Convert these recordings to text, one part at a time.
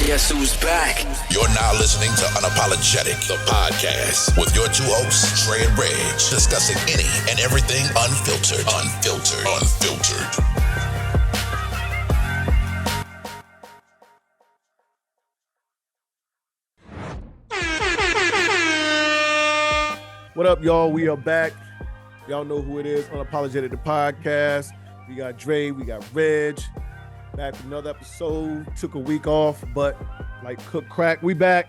Guess who's back? You're now listening to Unapologetic, the podcast, with your two hosts, Trey and Reg, discussing any and everything unfiltered. What up, y'all? We are back. Y'all know who it is, Unapologetic, the podcast. We got Dre, we got Reg. Back with another episode. Took a week off, but like cook crack, we back.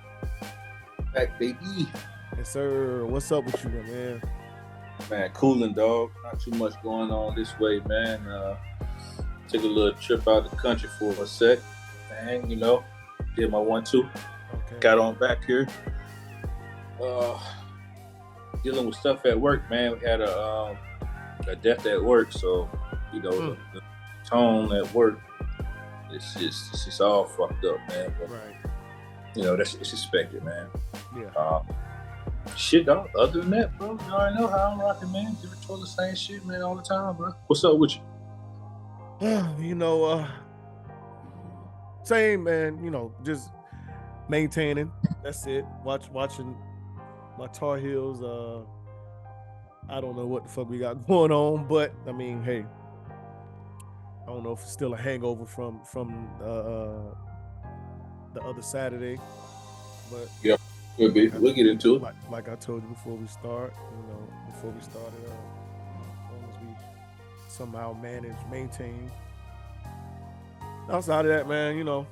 Back, baby. Yes, sir. What's up with you, man? Man, cooling, dog. Not too much going on this way, man. Took a little trip out the country for a sec. Thang, you know. Did my 1-2. Okay. Got on back here. Dealing with stuff at work, man. We had a death at work, so you know the tone at work. It's just all fucked up, man. But, right. You know, it's expected, man. Yeah. Shit, dog. Other than that, bro, you already know how I'm rocking, man. Give it to the same shit, man, all the time, bro. What's up with you? You know, same, man. You know, just maintaining. That's it. Watching my Tar Heels. I don't know what the fuck we got going on, but I mean, hey. I don't know if it's still a hangover from the other Saturday, but yeah, could be. We'll get into it. Like I told you before we started, as long as we somehow manage, maintain. Outside of that, man, you know,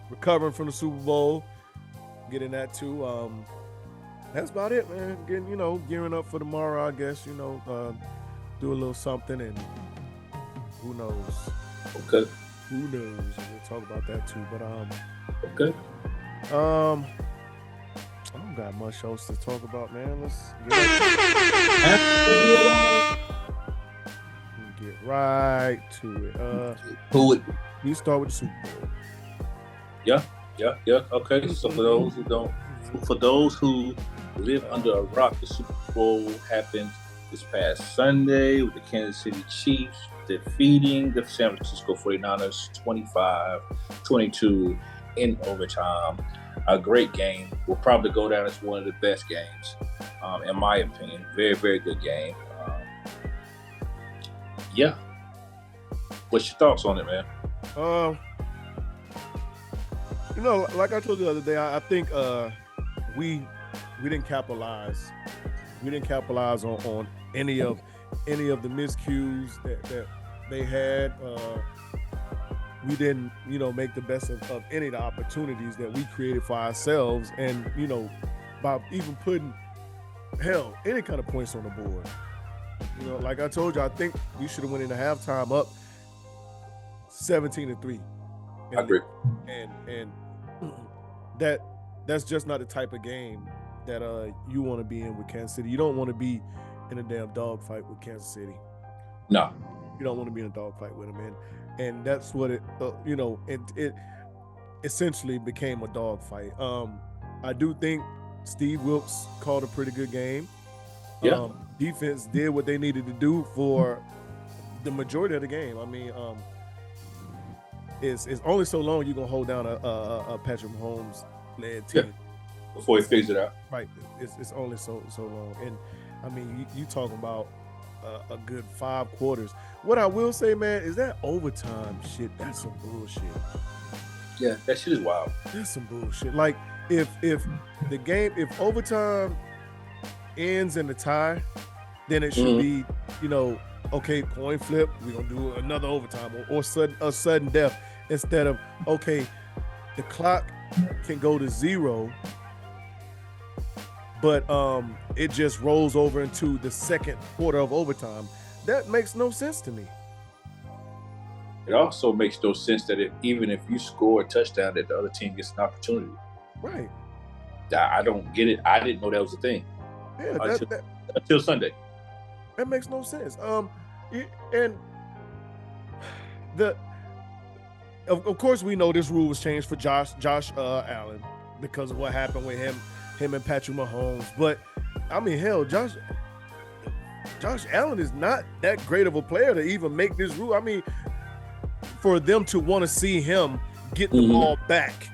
recovering from the Super Bowl, getting that too. That's about it, man. Gearing up for tomorrow, I guess. Do a little something, and who knows. Okay. Who knows? We'll talk about that too. But okay. I don't got much else to talk about, man. Let's get right to it. Who would we start with the Super Bowl? Yeah. Okay. So for those who live under a rock, the Super Bowl happened this past Sunday with the Kansas City Chiefs defeating the San Francisco 49ers 25-22 in overtime. A great game. Will probably go down as one of the best games, in my opinion. Very, very good game. Yeah. What's your thoughts on it, man? Like I told you the other day, I think we didn't capitalize. We didn't capitalize on any of the miscues that they had. We didn't, make the best of any of the opportunities that we created for ourselves, and by even putting any kind of points on the board. Like I told you, I think we should have went into halftime up 17-3. I agree. And that's just not the type of game that you want to be in with Kansas City. You don't want to be in a damn dogfight with Kansas City. No. You don't want to be in a dogfight with them, and that's what it it essentially became a dogfight. I do think Steve Wilkes called a pretty good game. Yeah. Defense did what they needed to do for the majority of the game. I mean, it's only so long you're gonna hold down a Patrick Mahomes led team. Yeah. Before he figures it out. Right. It's only so long. And I mean, you talking about a good 5 quarters. What I will say, man, is that overtime shit, that's some bullshit. Yeah, that shit is wild. That's some bullshit. Like, if overtime ends in a tie, then it should be, okay, coin flip, we're going to do another overtime or sudden death, instead of, okay, the clock can go to 0, but it just rolls over into the second quarter of overtime. That makes no sense to me. It also makes no sense that even if you score a touchdown, that the other team gets an opportunity. Right. I don't get it. I didn't know that was a thing. Yeah, until Sunday. That makes no sense. And of course we know this rule was changed for Josh Allen because of what happened with him and Patrick Mahomes. But I mean, hell, Josh Allen is not that great of a player to even make this rule. I mean, for them to want to see him get the ball back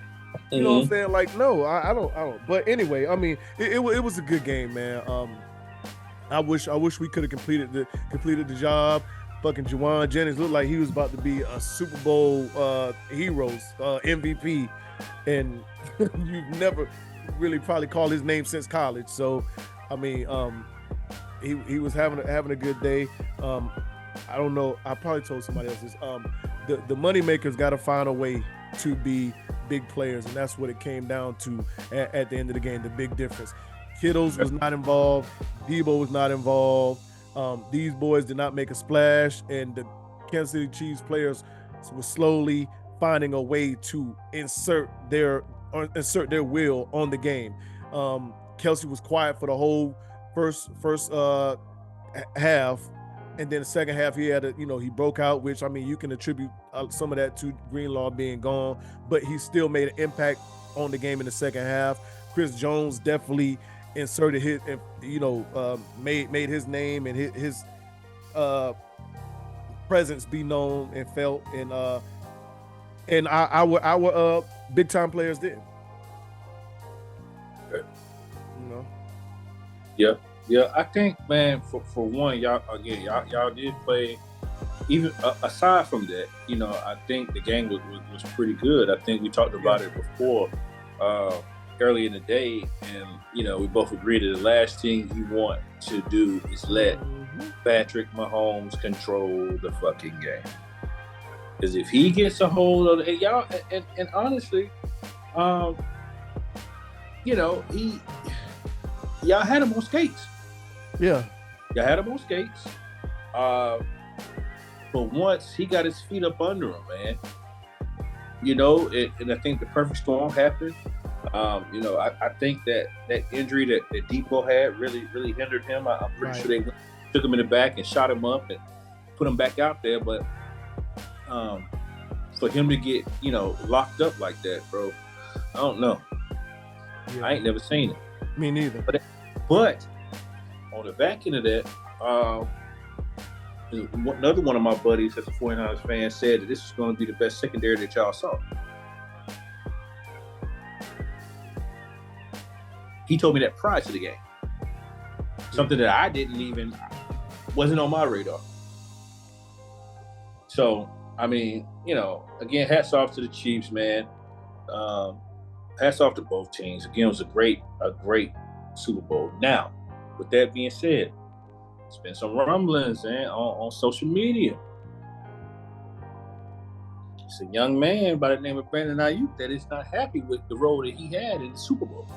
You know what I'm saying? Like, no, I don't. But anyway, I mean, it was a good game, man. I wish we could have completed the job. Fucking Juwan Jennings looked like he was about to be a Super Bowl heroes MVP, and you've never really probably called his name since college. So, I mean, he was having a good day. I don't know. I probably told somebody else this. The money makers got to find a way to be big players, and that's what it came down to at the end of the game. The big difference. Kittles was not involved. Debo was not involved. These boys did not make a splash, and the Kansas City Chiefs players were slowly finding a way to insert their will on the game. Kelce was quiet for the whole first half, and then the second half he had he broke out, which I mean you can attribute some of that to Greenlaw being gone, but he still made an impact on the game in the second half. Chris Jones definitely inserted his, made his name and his presence be known and felt, and our big time players did. Okay. Yeah. I think, man, for one, y'all did play. Even aside from that, I think the game was pretty good. I think we talked about it before. Early in the day, and we both agreed that the last thing you want to do is let Patrick Mahomes control the fucking game. Because if he gets a hold of it, y'all, and honestly, y'all had him on skates. Yeah, y'all had him on skates. But once he got his feet up under him, man, and I think the perfect storm happened. I think that injury that Debo had really hindered him. I'm pretty sure they took him in the back and shot him up and put him back out there. But for him to get locked up like that, bro, I don't know. Yeah. I ain't never seen it. Me neither. But on the back end of that, another one of my buddies that's a 49ers fan said that this is going to be the best secondary that y'all saw. He told me that prior to the game. Something that I wasn't on my radar. So, I mean, again, hats off to the Chiefs, man. Hats off to both teams. Again, it was a great Super Bowl. Now, with that being said, there's been some rumblings, man, on social media. It's a young man by the name of Brandon Ayuk that is not happy with the role that he had in the Super Bowl.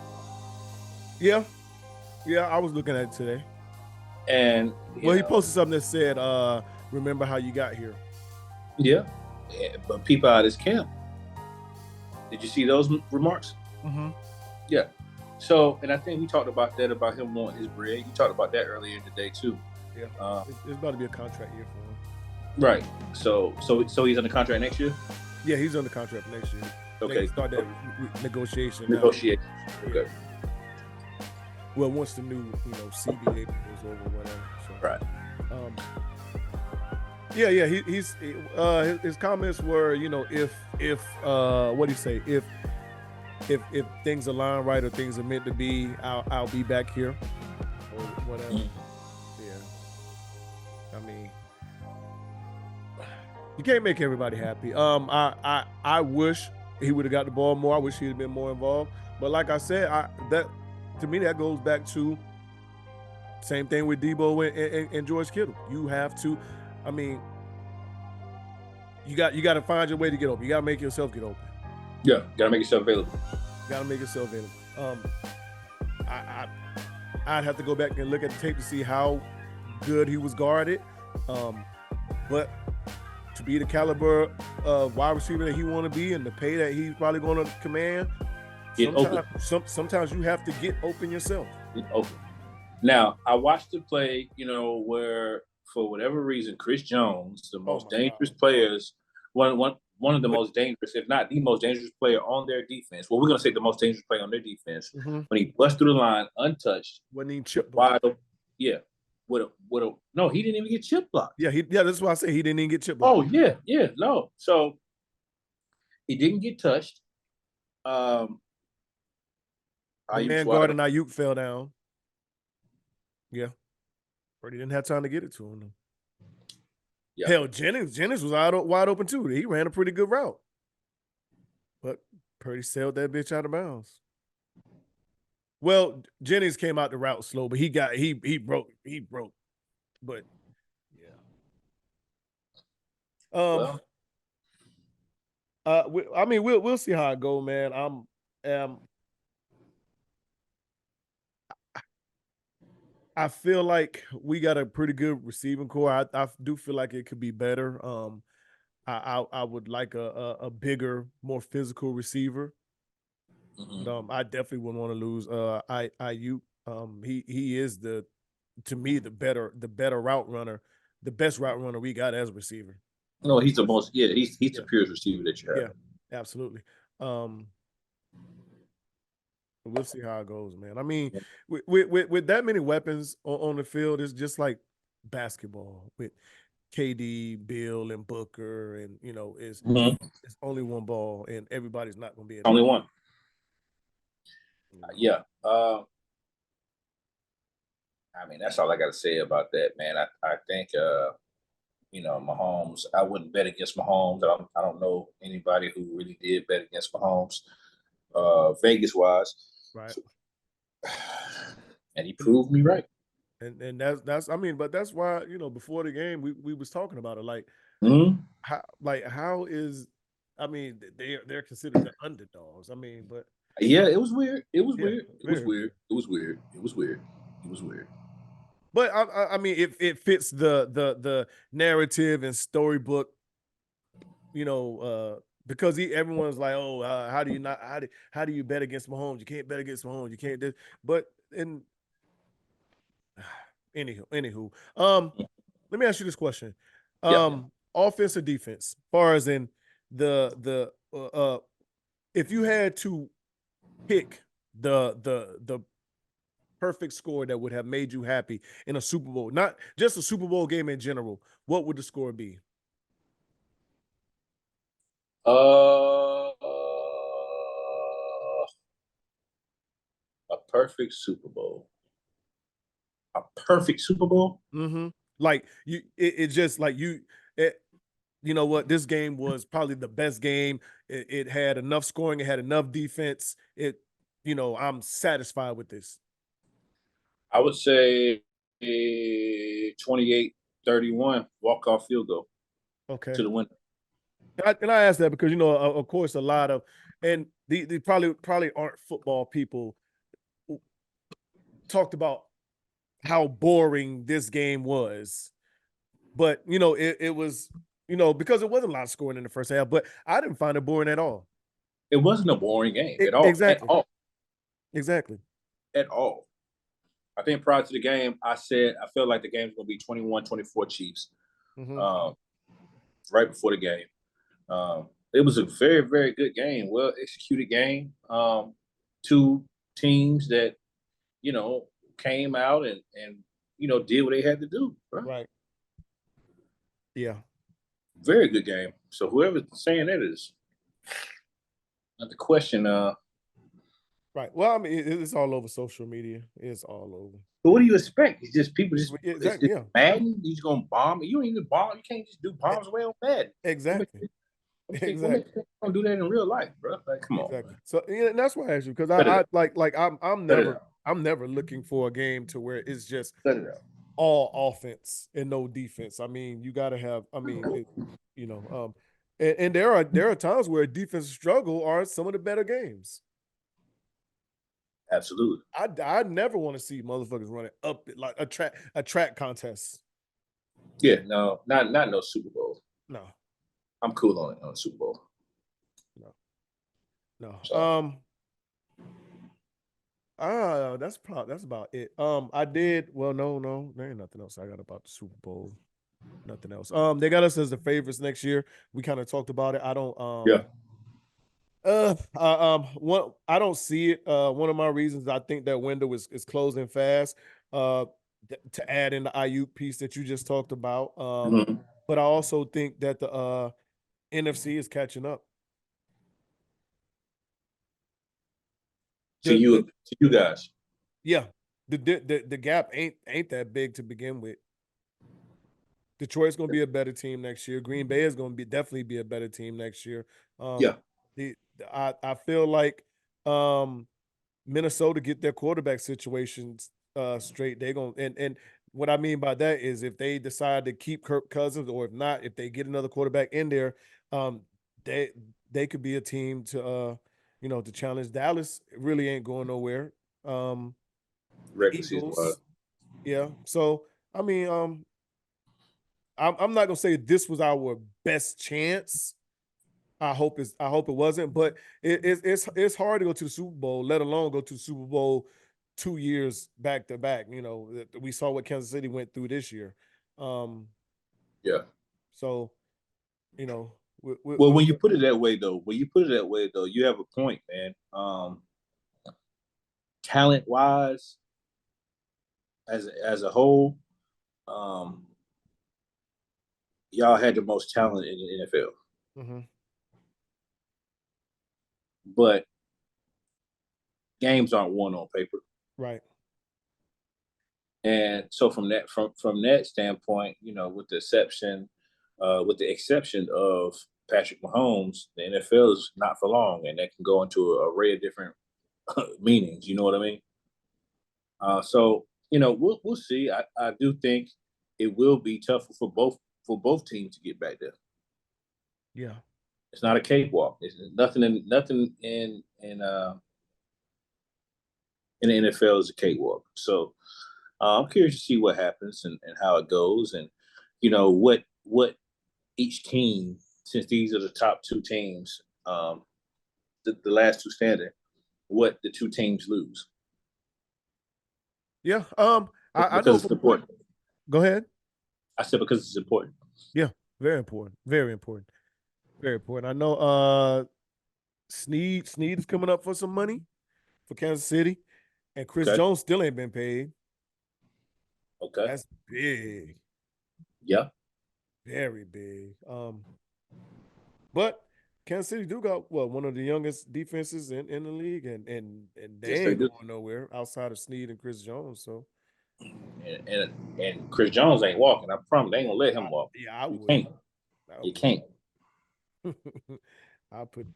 Yeah, I was looking at it today. And he posted something that said, remember how you got here. Yeah, but people out of his camp. Did you see those remarks? Mm-hmm. Yeah. So, and I think we talked about that, about him wanting his bread. You talked about that earlier today too. Yeah, it's about to be a contract year for him. Right. So he's on the contract next year? Yeah, he's on the contract next year. Okay. Start that negotiation. Okay. Well, once the new, CBA goes over, whatever. So, right. His comments were, if what do you say? If things align right or things are meant to be, I'll be back here or whatever. Yeah. I mean, you can't make everybody happy. I wish he would have got the ball more. I wish he'd have been more involved. But like I said, to me, that goes back to same thing with Debo and George Kittle. You have to, I mean, you got to find your way to get open. You got to make yourself get open. Yeah, got to make yourself available. I'd have to go back and look at the tape to see how good he was guarded. But to be the caliber wide receiver that he want to be and the pay that he's probably going to command, sometimes you have to get open yourself. Get open. Now, I watched the play, where for whatever reason, Chris Jones, the most dangerous players, one of the most dangerous, if not the most dangerous player on their defense. Well, we're going to say the most dangerous player on their defense. Mm-hmm. When he bust through the line untouched. When he chip wide open. Yeah. No, he didn't even get chip blocked. Yeah, that's why I say he didn't even get chip blocked. Oh, yeah, no. So he didn't get touched. The man guarding Ayuk fell down. Yeah. Brady didn't have time to get it to him. Yeah. Hell, Jennings was wide open too. He ran a pretty good route. But Purdy sailed that bitch out of bounds. Well, Jennings came out the route slow, but he broke. But yeah. I mean, we'll see how it go, man. I feel like we got a pretty good receiving core. I do feel like it could be better. I would like a bigger, more physical receiver. Mm-hmm. I definitely wouldn't want to lose Ayuk. He is to me the better route runner, the best route runner we got as a receiver. No, he's the most. Yeah, he's the purest receiver that you have. Yeah, absolutely. We'll see how it goes, man. I mean, with that many weapons on the field, it's just like basketball with KD, Bill, and Booker, and it's only one ball, and everybody's not going to be only one. Yeah. I mean, that's all I got to say about that, man. I think Mahomes. I wouldn't bet against Mahomes. I don't know anybody who really did bet against Mahomes, Vegas wise. Right. And he proved me right. And that's I mean, but that's why before the game we was talking about it like how is I mean they're considered the underdogs. I mean, but yeah, it was weird. It was weird. It was weird. It was weird. It was weird. It was weird. But I mean, it fits the narrative and storybook, because everyone's like, oh, how do you bet against Mahomes? You can't bet against Mahomes. You can't. But anywho, let me ask you this question: offense or defense? As far as in the if you had to pick the perfect score that would have made you happy in a Super Bowl, not just a Super Bowl game in general, what would the score be? A perfect Super Bowl. A perfect Super Bowl? Mm-hmm. Like it's just like you know what? This game was probably the best game. It had enough scoring. It had enough defense. I'm satisfied with this. I would say 28-31 walk-off field goal. Okay. To the winner. And I asked that because of course, a lot of and the probably aren't football people who talked about how boring this game was, but it was because it wasn't a lot of scoring in the first half, but I didn't find it boring at all. It wasn't a boring game at all. Exactly. At all. Exactly. At all. I think prior to the game, I said I felt like the game was going to be 21-24 Chiefs. Mm-hmm. Right before the game. It was a very, very good game, well executed game. Two teams that came out and did what they had to do. Right. Yeah. Very good game. So whoever's saying that is not the question. Right. Well, I mean, it's all over social media. It's all over. But what do you expect? It's just people just exactly. Yeah. Madden. You're just gonna bomb. You don't even bomb. You can't just do bombs away on Madden. Exactly. Exactly. Don't do that in real life, bro. Like, come on. Exactly. So that's why I asked you because I'm never looking for a game to where it's just all offense and no defense. I mean, you got to have. I mean, and there are times where defense struggle are some of the better games. Absolutely. I never want to see motherfuckers running up like a track contest. Yeah, no, not no Super Bowl. No. I'm cool on it on Super Bowl. No. That's about it. I did no, there ain't nothing else I got about the Super Bowl. Nothing else. They got us as the favorites next year. We kind of talked about it. I don't I don't see it. One of my reasons I think that window is closing fast. To add in the Ayuk piece that you just talked about. But I also think that the NFC is catching up. to you guys. Yeah, the gap ain't that big to begin with. Detroit's going to be a better team next year. Green Bay is going to definitely be a better team next year. Yeah. I feel like Minnesota get their quarterback situations straight. They're going and what I mean by that is if they decide to keep Kirk Cousins, or if not, if they get another quarterback in there, they could be a team to to challenge. Dallas really ain't going nowhere. Regular season wise. Eagles, yeah. So I mean, I'm not gonna say this was our best chance. I hope it wasn't, but it's hard to go to the Super Bowl, let alone go to the Super Bowl 2 years back to back. We saw what Kansas City went through this year. Yeah. So, well, when you put it that way, though, you have a point, man. Talent wise, as a whole, y'all had the most talent in the NFL. Mm-hmm. But games aren't won on paper, right? And so from that standpoint, with the exception of Patrick Mahomes, the NFL is not for long, and that can go into an array of different meanings. You know what I mean? So we'll see. I do think it will be tough for both teams to get back there. Yeah, it's not a cakewalk. It's nothing in the NFL is a cakewalk. So I'm curious to see what happens and how it goes, and what each team, since these are the top two teams, the last two standing, what the two teams lose. Yeah. I know it's important. Go ahead. I said because it's important. Yeah, very important. Very important. Very important. I know Sneed is coming up for some money for Kansas City, and Chris Jones still ain't been paid. Okay. That's big. Yeah. Very big. But Kansas City do got one of the youngest defenses in the league, and they ain't going nowhere outside of Sneed and Chris Jones. So and Chris Jones ain't walking. I promise they ain't gonna let him walk. Yeah, I would. You can't. I'll put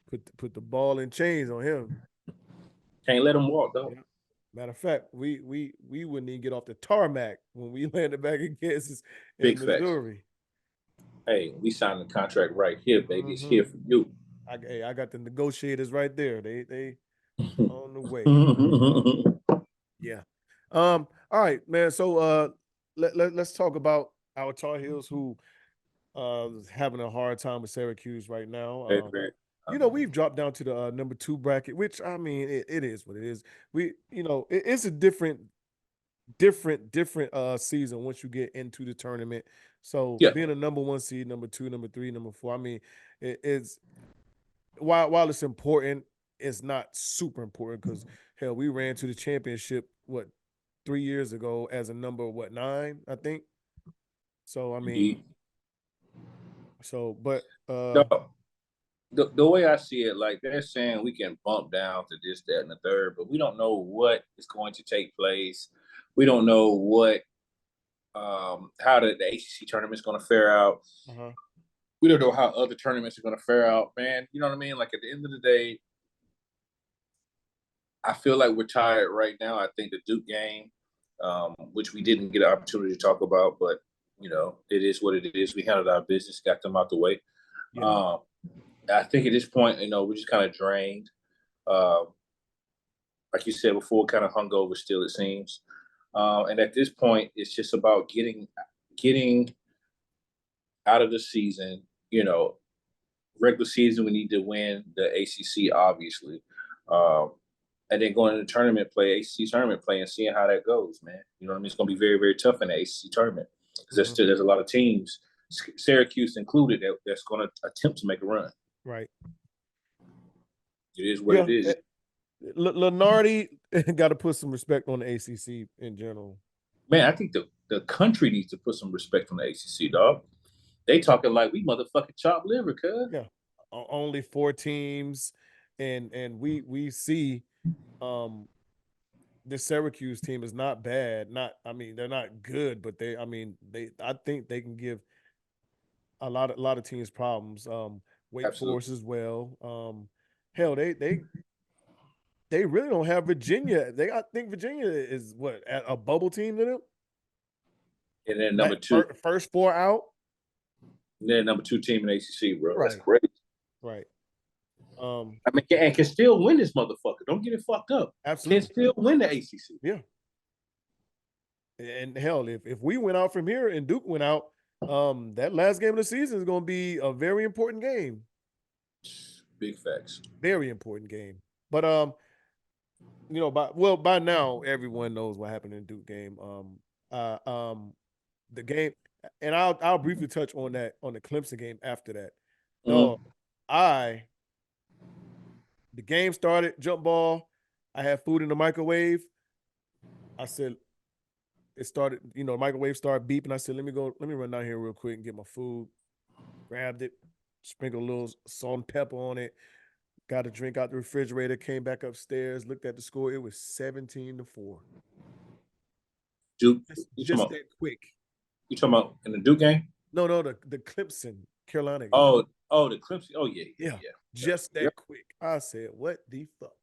the ball in chains on him. Can't let him walk though. Yeah. Matter of fact, we wouldn't even get off the tarmac when we landed back in Kansas in Missouri. Facts. Hey, we signed the contract right here, baby. It's here for you. I got the negotiators right there. They on the way. Yeah. All right, man. So let's talk about our Tar Heels, who having a hard time with Syracuse right now. We've dropped down to the number 2 bracket, which I mean it is what it is. It's a different season once you get into the tournament. So being a number 1 seed, number 2, number 3, number 4, I mean, it's while it's important, it's not super important because hell, we ran to the championship 3 years ago as a number 9, I think. So I mean, but the way I see it, like they're saying we can bump down to this, that, and the third, but we don't know what is going to take place. We don't know what how the ACC tournament is going to fare out. Uh-huh. We don't know how other tournaments are going to fare out, man. You know what I mean? Like at the end of the day, I feel like we're tired right now. I think the Duke game, which we didn't get an opportunity to talk about, but it is what it is. We handled our business, got them out the way. Yeah. I think at this point, we're just kind of drained. Like you said before, kind of hungover still, it seems. And at this point, it's just about getting out of the season. Regular season, we need to win the ACC, obviously. And then going to the tournament play, ACC tournament play, and seeing how that goes, man. You know what I mean? It's going to be very, very tough in the ACC tournament because there's a lot of teams, Syracuse included, that's going to attempt to make a run. Right. It is what it is. Lenardi got to put some respect on the ACC in general. Man, I think the country needs to put some respect on the ACC, dog. They talking like we motherfucking chopped liver, cuz. Yeah. Only 4 teams. and we see the Syracuse team is not bad. Not I mean they're not good, but I think they can give a lot of teams problems. Wake Absolutely. Forest as well. Hell, they really don't have Virginia. I think Virginia is what a bubble team to them. And then number two, First four out. and then number 2 team in ACC, bro. That's Right. great. Right. I mean, and can still win this motherfucker. Don't get it fucked up. Absolutely. Can still win the ACC. Yeah. And hell, if we went out from here and Duke went out, that last game of the season is going to be a very important game. Big facts. Very important game. But by now everyone knows what happened in the Duke game. The game, and I'll briefly touch on the Clemson game after that. No, the game started, jump ball. I had food in the microwave. I said, it started, the microwave started beeping. I said, let me run down here real quick and get my food. Grabbed it, sprinkled a little salt and pepper on it, got a drink out the refrigerator, came back upstairs, looked at the score. It was 17-4. Duke, just that quick. You talking about in the Duke game? No, the Clemson, Carolina game. Oh, the Clemson. Oh, yeah. Just that quick. I said, what the fuck?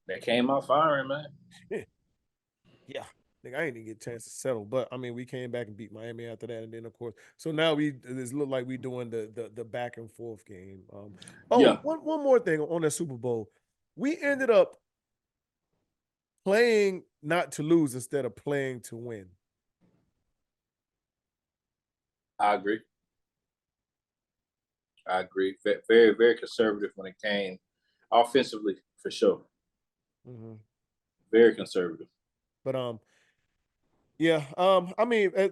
That came out firing, man. Yeah. I ain't even get a chance to settle, but I mean, we came back and beat Miami after that, and then of course, so now it look like we doing the back and forth game. One more thing on that Super Bowl, we ended up playing not to lose instead of playing to win. I agree. Very, very conservative when it came offensively, for sure. Mm-hmm. Very conservative. But I mean, as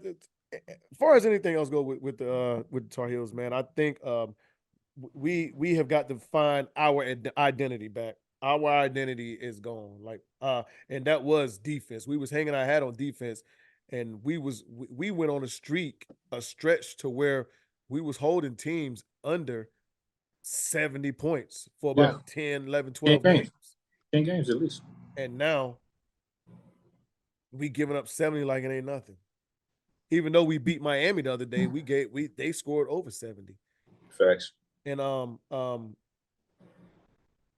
far as anything else go with the Tar Heels, man, I think we have got to find our identity back. Our identity is gone. And that was defense. We was hanging our hat on defense, and we went on a stretch to where we was holding teams under 70 points for about 10, 11, 12 games. 10 games at least. And now we giving up 70 like it ain't nothing. Even though we beat Miami the other day, they scored over 70. Facts. And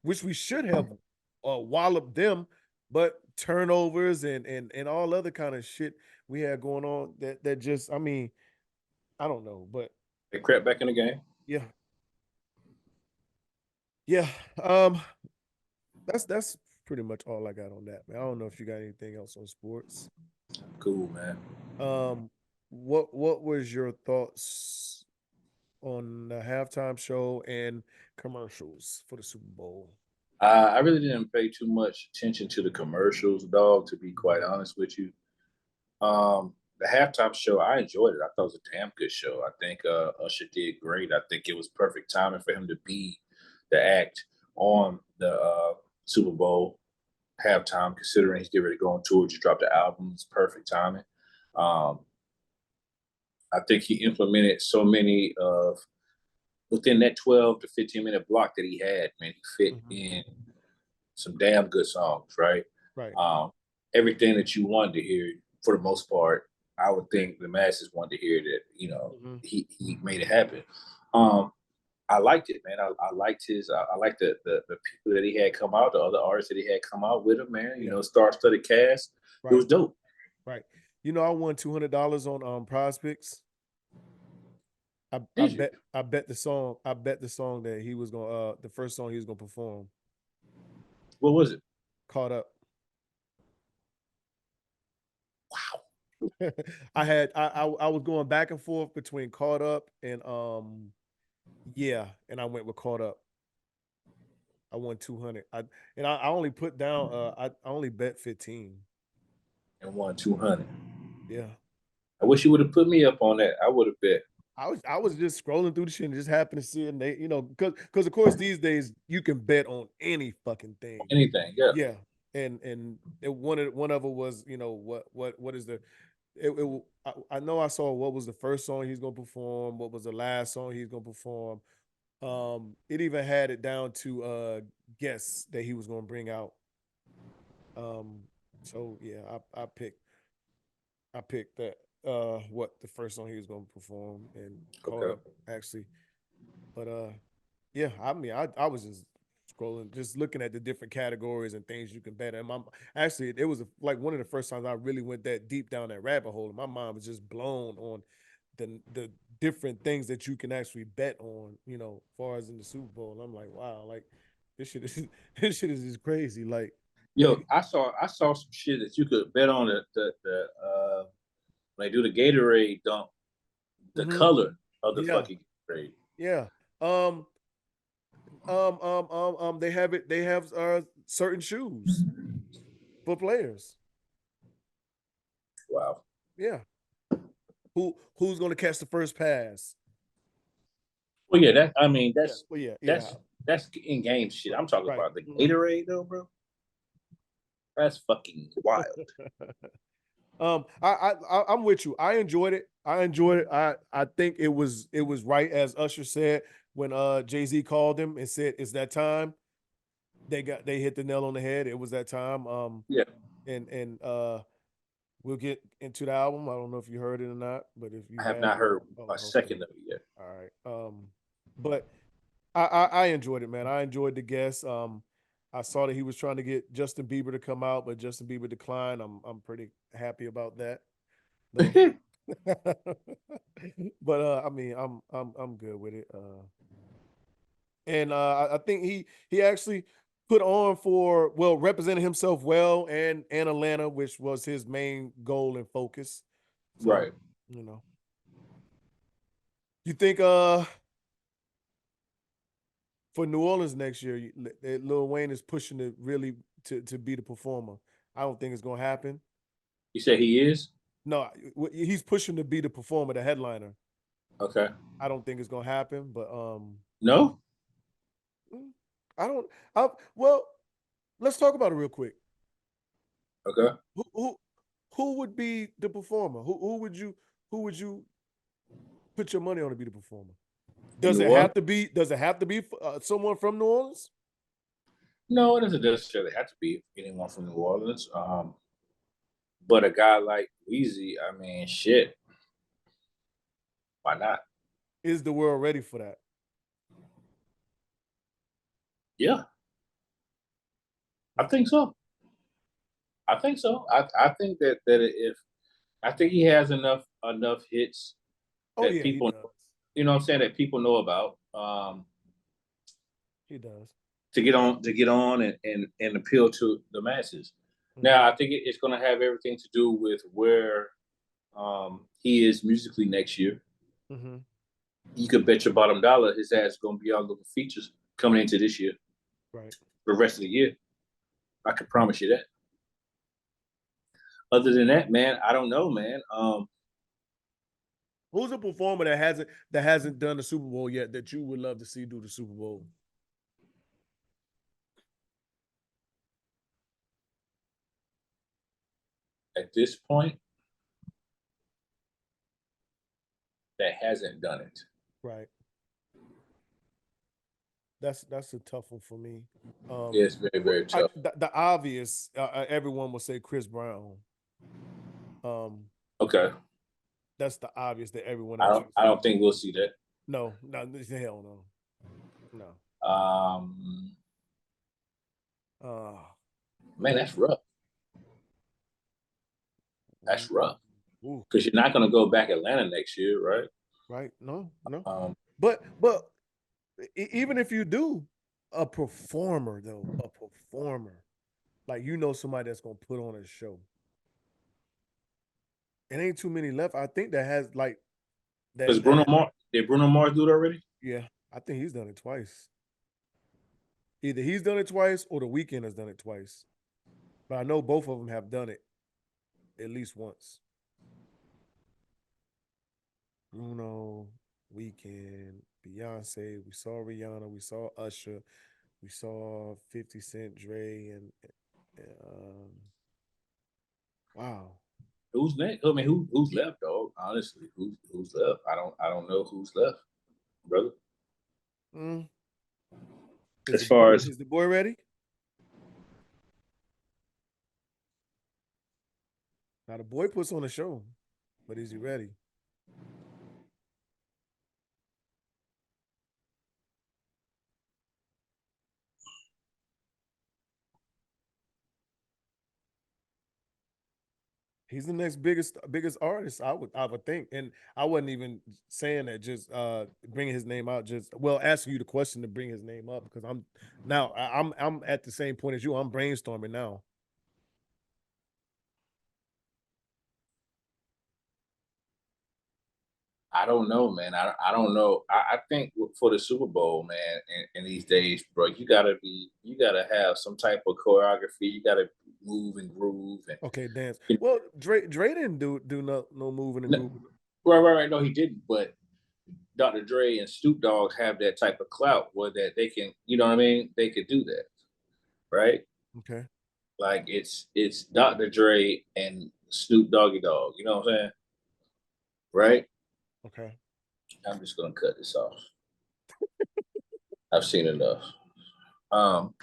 which we should have walloped them, but turnovers and all other kind of shit we had going on that just, I mean, I don't know, but they crept back in the game. Yeah. That's pretty much all I got on that, man. I don't know if you got anything else on sports. Cool, man. What was your thoughts on the halftime show and commercials for the Super Bowl? I really didn't pay too much attention to the commercials, dog, to be quite honest with you. The halftime show, I enjoyed it. I thought it was a damn good show. I think Usher did great. I think it was perfect timing for him to be the act on the Super Bowl halftime, considering he's getting ready to go on tour, just dropped the album. It's perfect timing. I think he implemented so many of within that 12 to 15 minute block that he had, man, he fit in some damn good songs, right? Right. Everything that you wanted to hear, for the most part, I would think the masses wanted to hear that, he made it happen. I liked it, man. I liked I liked the people that he had come out, the other artists that he had come out with him, man. Star-studded cast. Right. It was dope. Right. I won $200 on Prize Picks. I bet the song that he was gonna the first song he was gonna perform. What was it? Caught Up. Wow. I was going back and forth between Caught Up and and I went with Caught Up. I won 200. I only put down I only bet 15 and won 200. Yeah. I wish you would have put me up on that. I would have bet. I was just scrolling through the shit and just happened to see it. And they, because of course these days you can bet on any fucking thing. Anything, yeah. Yeah. And one of it was, what is the I know I saw what was the first song he's gonna perform, what was the last song he's gonna perform, It even had it down to guests that he was going to bring out. So yeah, I picked that what the first song he was going to perform and called Okay. it actually. But yeah, I mean, I was just scrolling, just looking at the different categories and things you can bet. And my actually, it was like one of the first times I really went that deep down that rabbit hole. And my mind was just blown on the different things that you can actually bet on. You know, as far as in the Super Bowl. And I'm like, wow, like this shit is this shit is just crazy. Like, Yo, I saw some shit that you could bet on the when they do the Gatorade dunk, the mhm, color of the yeah, fucking Gatorade. yeah. Um, they have it. They have certain shoes for players. Wow. Yeah. Who's going to catch the first pass? Well, yeah, that I mean Yeah. Well, yeah, yeah. that's in game shit. I'm talking Right. about the Gatorade though, bro. That's fucking wild. I'm with you. I enjoyed it. I think it was right as Usher said when Jay-Z called him and said it's that time. They hit the nail on the head. It was that time. Yeah, And we'll get into the album. I don't know if you heard it or not, but if you I have have, not heard oh, a okay, second of it yet. all right. But I enjoyed it, man. I enjoyed the guest. I saw that he was trying to get Justin Bieber to come out, but Justin Bieber declined. I'm pretty happy about that. But but I mean, I'm good with it. And I think he actually put on for well represented himself well and Atlanta, which was his main goal and focus. So Right. you know, you think for New Orleans next year, Lil Wayne is pushing it really to be the performer. I don't think it's gonna happen. You say he is? No, he's pushing to be the performer, the headliner. Okay. I don't think it's gonna happen, but No? mm, I don't. Well, let's talk about it real quick. Okay. Who who who would be the performer? Who would you put your money on to be the performer? In Does New it Orleans? have to be? Does it have to be someone from New Orleans? No, it doesn't necessarily have to be anyone from New Orleans. But a guy like Weezy, I mean, shit, why not? Is the world ready for that? Yeah, I think so. I think so. I think that if I think he has enough hits Oh that yeah, he people, does. you know what I'm saying, that people know about, He does. to get on and appeal to the masses. Mm-hmm. Now, I think it's going to have everything to do with where he is musically next year. Mm-hmm. You could bet your bottom dollar his ass is going to be on little features coming into this year, Right. the rest of the year. I can promise you that. Other than that, man, I don't know, man. Who's a performer that hasn't done the Super Bowl yet that you would love to see do the Super Bowl? At this point, that hasn't done it. Right. That's a tough one for me. Yeah, it's very, very tough. The obvious, everyone will say Chris Brown. Okay. That's the obvious that everyone I else don't will I say. don't think we'll see that. No, no, hell no, no. Um Uh, Man, that's rough. That's rough. ooh, Because you're not gonna go back Atlanta next year, right? right? No, no. Um But even if you do, a performer though, a performer, like you know somebody that's gonna put on a show. It ain't too many left. I think that has like Because that. Did Bruno Mars do it already? Yeah, I think he's done it twice. Either he's done it twice or the Weeknd has done it twice. But I know both of them have done it at least once. Bruno, Weeknd, Beyonce. We saw Rihanna. We saw Usher. We saw 50 Cent, Dre, and wow. Who's next? I mean, who's left, dog? Honestly, who's left? I don't know who's left, brother. As far as is the boy ready? Now the boy puts on a show, but is he ready? He's the next biggest artist. I would think, and I wasn't even saying that. Just bringing his name out. Just asking you the question to bring his name up because I'm at the same point as you. I'm brainstorming now. I don't know, man. I don't know. I think for the Super Bowl, man, in these days, bro, you gotta have some type of choreography. You gotta move and groove and Okay, dance. Well, Dre didn't do no moving and grooving. right. No, he didn't. But Dr. Dre and Snoop Dogg have that type of clout where that they can, you know what I mean? They could do that, right? Okay. Like it's Dr. Dre and Snoop Doggy Dogg. You know what I'm saying? Right? Okay. I'm just gonna cut this off. I've seen enough. Um,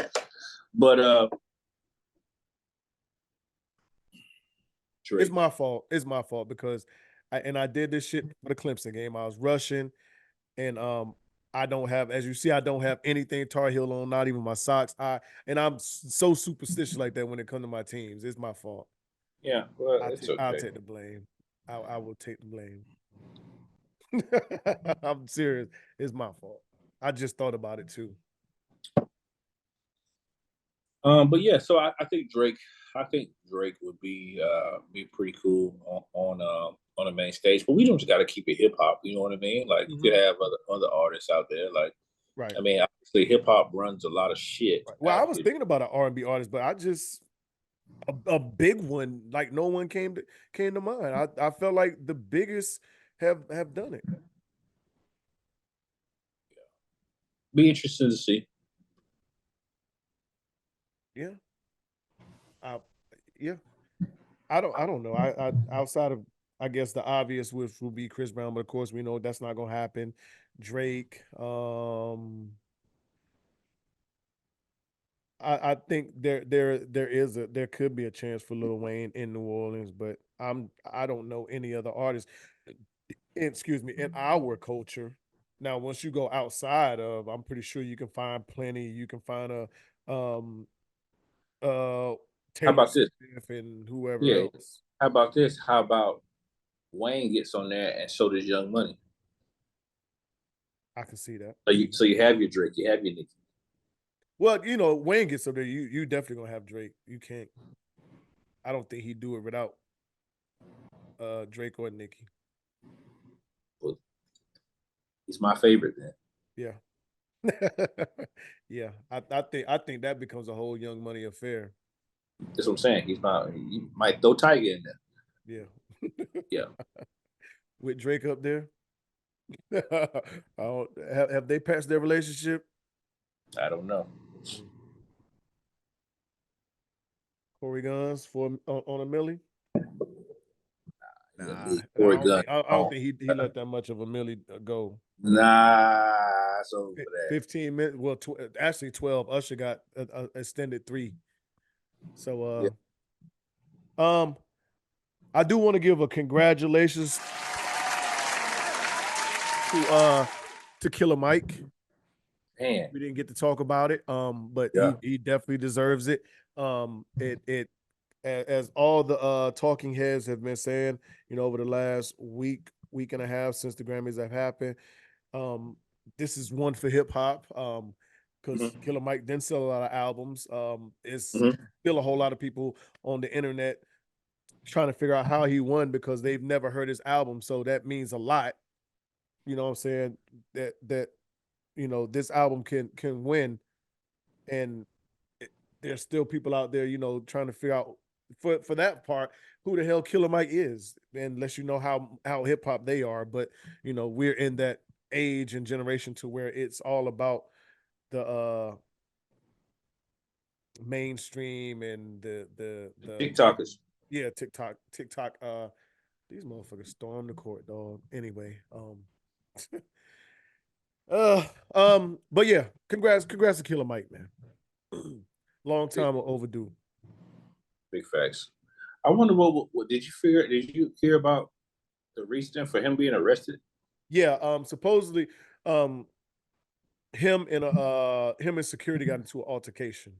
but Drake. It's my fault. It's my fault because I did this shit for the Clemson game. I was rushing and I don't have, as you see, I don't have anything Tar Heel on, not even my socks. I'm so superstitious like that when it comes to my teams. It's my fault. Yeah, well, it's I'll okay. take the blame. I will take the blame. I'm serious. It's my fault. I just thought about it too. But yeah, so I think Drake. I think Drake would be pretty cool on the main stage. But we don't just got to keep it hip hop. You know what I mean? Like you could have other artists out there. Like Right. I mean, obviously hip hop runs a lot of shit. Right. Well, I was thinking about an R&B artist, but I just a big one like no one came to mind. I felt like the biggest have done it. Be interesting to see. Yeah. Yeah. I don't know. I outside of I guess the obvious which will be Chris Brown, but of course we know that's not gonna happen. Drake. I think there could be a chance for Lil Wayne in New Orleans, but I don't know any other artists. Excuse me, in our culture. Now, once you go outside of, I'm pretty sure you can find plenty. You can find a uh How Taylor about this? Swift and whoever Yeah. else. How about this? How about Wayne gets on there and so does Young Money? I can see that. So you have your Drake, you have your Nicki. Well, Wayne gets up there. You definitely gonna have Drake. You can't. I don't think he'd do it without Drake or Nicki. Well, he's my favorite then. Yeah. Yeah. I think that becomes a whole Young Money affair. That's what I'm saying. He might throw Tiger in there. Yeah. Yeah. With Drake up there. Have they patched their relationship? I don't know. Corey Guns on a millie? Nah, Corey I don't think he let that much of a millie go. Nah, so for that. 15 minutes. Well, actually 12. Usher got extended 3. So I do want to give a congratulations to Killer Mike. Man. We didn't get to talk about it, but Yeah. he definitely deserves it. It as all the talking heads have been saying, over the last week and a half since the Grammys have happened, this is one for hip hop. Because Killer Mike didn't sell a lot of albums. It's still a whole lot of people on the internet trying to figure out how he won because they've never heard his album. So that means a lot. You know what I'm saying? That this album can win, and there's still people out there, trying to figure out for that part who the hell Killer Mike is, unless you know how hip hop they are. But we're in that age and generation to where it's all about the mainstream and the TikTokers. Yeah, TikTok. These motherfuckers storm the court, dog. Anyway, But yeah, congrats to Killer Mike, man. Long Big, time overdue. big facts. I wonder what did you figure? Did you hear about the reason for him being arrested? Yeah, supposedly, um, him and security got into an altercation.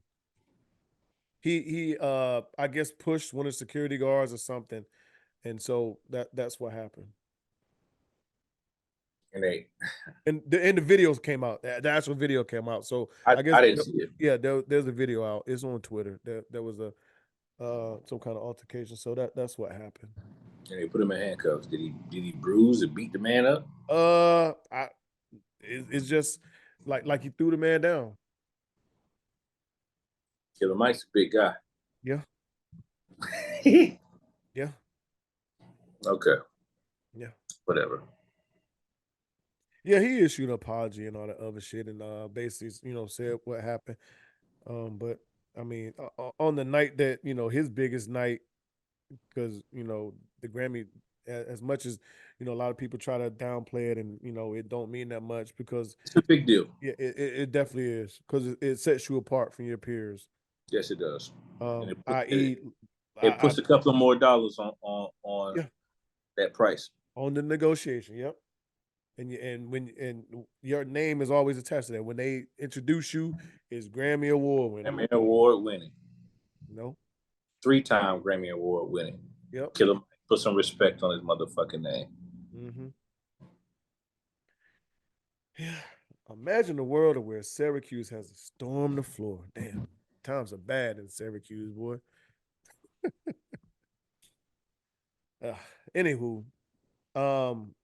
He I guess pushed one of the security guards or something, and so that's what happened. And they, And the videos came out. The actual video came out. So I guess I didn't see it. yeah, there's a video out. It's on Twitter. There was a some kind of altercation. So that's what happened. And they put him in handcuffs. Did he bruise and beat the man up? I it's just like he threw the man down. Killer Mike's a big guy. Yeah, yeah, Okay, yeah. whatever. Yeah, he issued an apology and all that other shit, and basically, said what happened. But I mean, on the night that his biggest night, because the Grammy, as much as a lot of people try to downplay it, and it don't mean that much because It's a big deal. yeah, it definitely is because it sets you apart from your peers. Yes, it does. And I.e., it puts a couple of more dollars on yeah, that price. on the negotiation. Yep. And your name is always attached to that. When they introduce you, it's Grammy Award winning. Grammy Award winning. No. 3-time Grammy Award winning. Yep. Killer Mike, put some respect on his motherfucking name. Mm-hmm. Yeah. Imagine a world where Syracuse has to storm the floor. Damn, times are bad in Syracuse, boy. Anywho, um,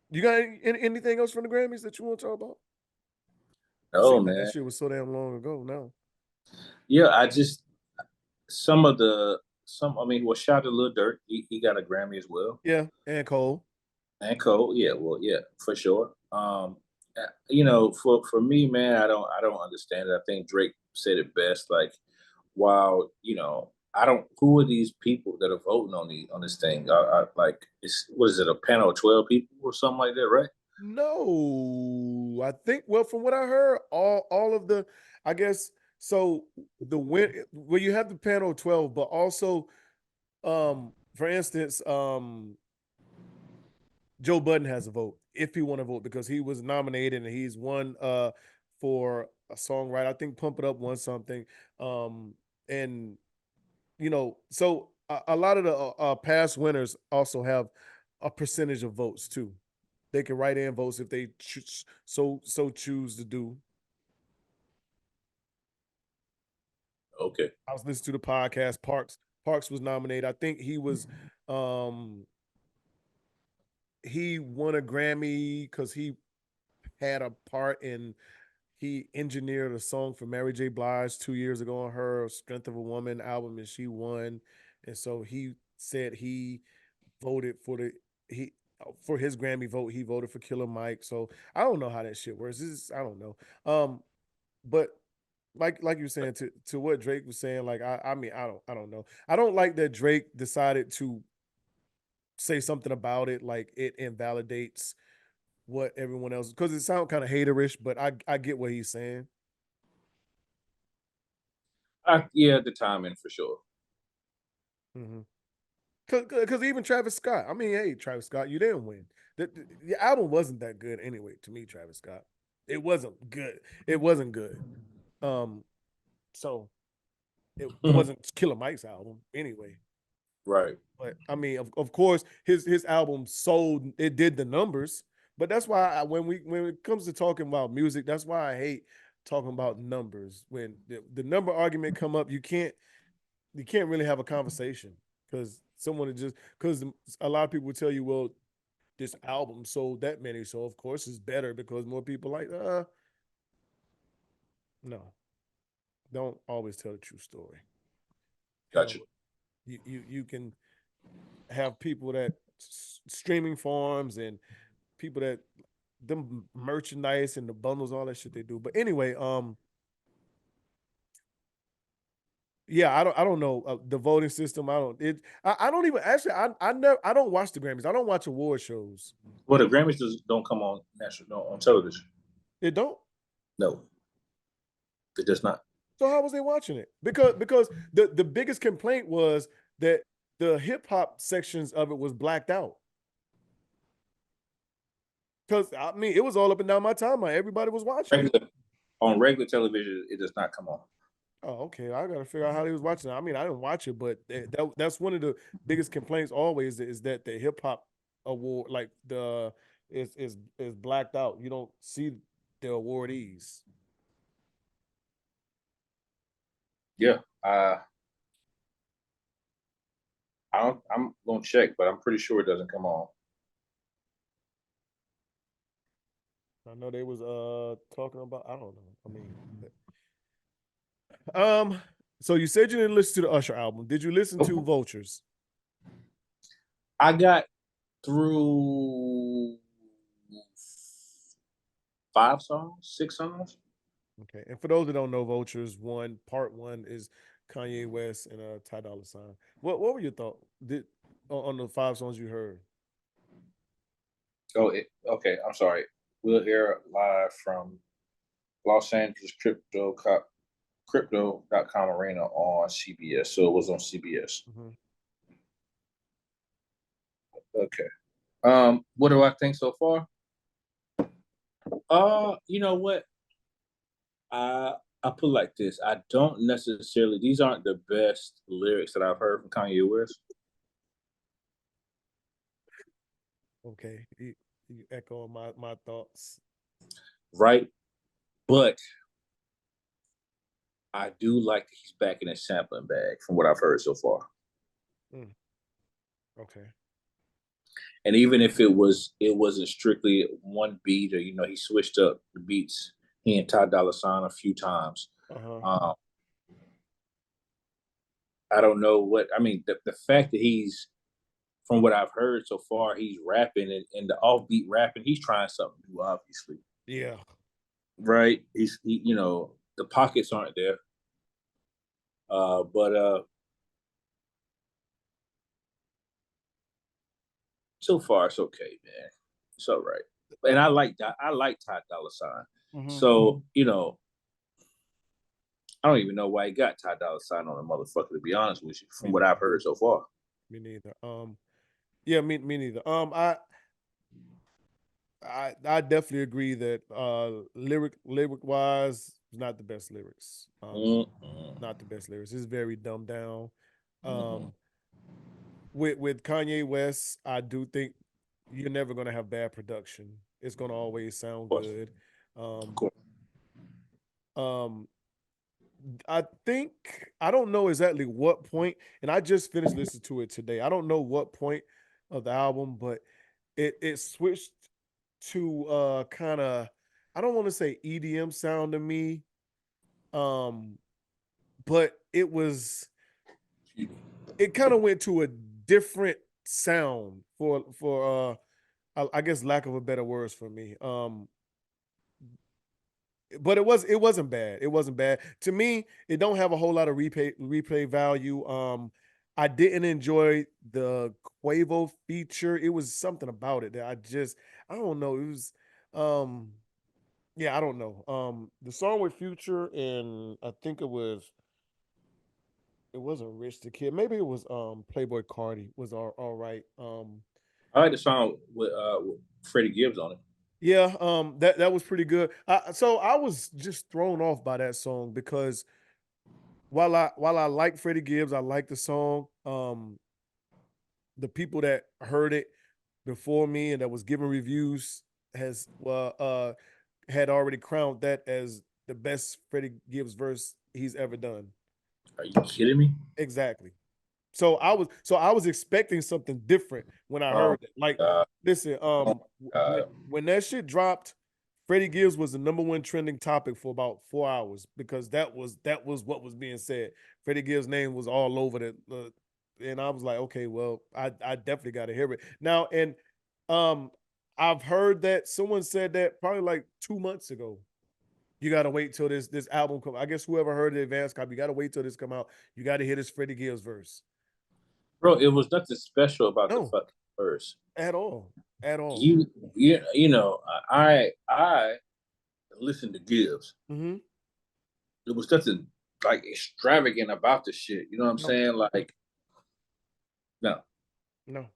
you got anything else from the Grammys that you want to talk about? Oh Seems like that man. shit was so damn long ago now. Yeah, I just some I mean, well, shout out to Lil Durk. He got a Grammy as well. Yeah, and Cole. And Cole, yeah, well, yeah, for sure. For me, man, I don't understand it. I think Drake said it best. Like, while I don't. Who are these people that are voting on this thing? Like, it's what is it? A panel of 12 people or something like that, right? No, I think. Well, from what I heard, all of the, I guess so. Well, you have the panel of 12, but also, for instance, Joe Budden has a vote if he want to vote because he was nominated and he's won for a songwriter. I think Pump It Up won something. And so a lot of the past winners also have a percentage of votes too. They can write in votes if they so choose to do. Okay. I was listening to the podcast. Parks was nominated. I think um he won a Grammy because he had a part in he engineered a song for Mary J. Blige 2 years ago on her Strength of a Woman album, and she won. And so he said he voted he for his Grammy vote, he voted for Killer Mike. So I don't know how that shit works. I don't know. But like you were saying to what Drake was saying, like I mean I don't know. I don't like that Drake decided to say something about it like it invalidates what everyone else because it sounds kind of haterish, but I get what he's saying. Yeah, the timing for sure. Mm-hmm. Because even Travis Scott, I mean, hey, Travis Scott, you didn't win. The album wasn't that good anyway. To me, Travis Scott, it wasn't good. It wasn't good. Um, so it wasn't Killer Mike's album anyway. Right. But I mean, of course, his album sold. It did the numbers. But that's why when it comes to talking about music, that's why I hate talking about numbers. When the number argument come up, you can't really have a conversation because someone just because a lot of people will tell you, well, this album sold that many, so of course it's better because more people like. No, don't always tell the true story. Gotcha. You can have people that streaming farms and people that them merchandise and the bundles, all that shit they do. But anyway, Yeah, I don't know the voting system. I don't even actually. I don't watch the Grammys. I don't watch award shows. Well, the Grammys don't come on on television. It don't. No, it does not. So how was they watching it? Because the biggest complaint was that the hip hop sections of it was blacked out. Because I mean, it was all up and down my timeline. Everybody was watching it. On regular television, it does not come on. Oh, okay. I gotta figure out how he was watching it. I mean, I didn't watch it, but that's one of the biggest complaints always is that the hip hop award, like the is blacked out. You don't see the awardees. Yeah, I'm gonna check, but I'm pretty sure it doesn't come on. I know they was talking about. I don't know. I mean, so you said you didn't listen to the Usher album. Did you listen to Vultures? I got through 5 songs, 6 songs. Okay, and for those that don't know, Vultures part one is Kanye West and Ty Dolla $ign. What were your thoughts on the 5 songs you heard? Oh, okay. I'm sorry. We'll hear live from Los Angeles Crypto.com Arena on CBS. So it was on CBS. Mm-hmm. Okay. What do I think so far? You know what? I put it like this. I don't necessarily, these aren't the best lyrics that I've heard from Kanye West. Okay. You echo my thoughts. Right. But I do like that he's back in his sampling bag from what I've heard so far. Okay. And even if it wasn't strictly one beat, or he switched up the beats. He and Ty Dolla $ign a few times. Uh-huh. I don't know what I mean. The fact that he's, from what I've heard so far, he's rapping and the offbeat rapping. He's trying something new, obviously. Yeah. Right. The pockets aren't there. But so far it's okay, man. It's all right. And I like Ty Dolla $ign. Mm-hmm. So, I don't even know why he got Ty Dolla $ign on a motherfucker, to be honest with you, from what I've heard so far. Me neither. Yeah, me neither. I definitely agree that lyric wise, not the best lyrics. Not the best lyrics. It's very dumbed down. With Kanye West, I do think you're never gonna have bad production. It's gonna always sound good. I think I don't know exactly what point, and I just finished listening to it today. I don't know what point of the album, but it switched to kind of, I don't want to say EDM sound to me, but it kind of went to a different sound for I guess lack of a better words for me. But it wasn't bad. It wasn't bad. To me, it don't have a whole lot of replay value. I didn't enjoy the Quavo feature. It was something about it that I don't know. It was yeah, I don't know. The song with Future, and I think it wasn't Rich the Kid. Maybe it was Playboy Cardi was all right. I like the song with Freddie Gibbs on it. Yeah, that was pretty good. So I was just thrown off by that song because while I like Freddie Gibbs, I like the song. The people that heard it before me and that was giving reviews had already crowned that as the best Freddie Gibbs verse he's ever done. Are you kidding me? Exactly. So I was expecting something different when I heard it. Like, listen, when that shit dropped, Freddie Gibbs was the #1 trending topic for about 4 hours because that was what was being said. Freddie Gibbs' name was all over the, and I was like, okay, well, I definitely got to hear it now. And I've heard that someone said that probably like 2 months ago. You gotta wait till this album come. I guess whoever heard the advance copy, you gotta wait till this come out. You gotta hear this Freddie Gibbs verse. Bro, it was nothing special about the No, fucking verse. at all, at all. You know, I listened to Gibbs. Mm-hmm. There was nothing like extravagant about the shit. You know what I'm No, saying? Like, no. no,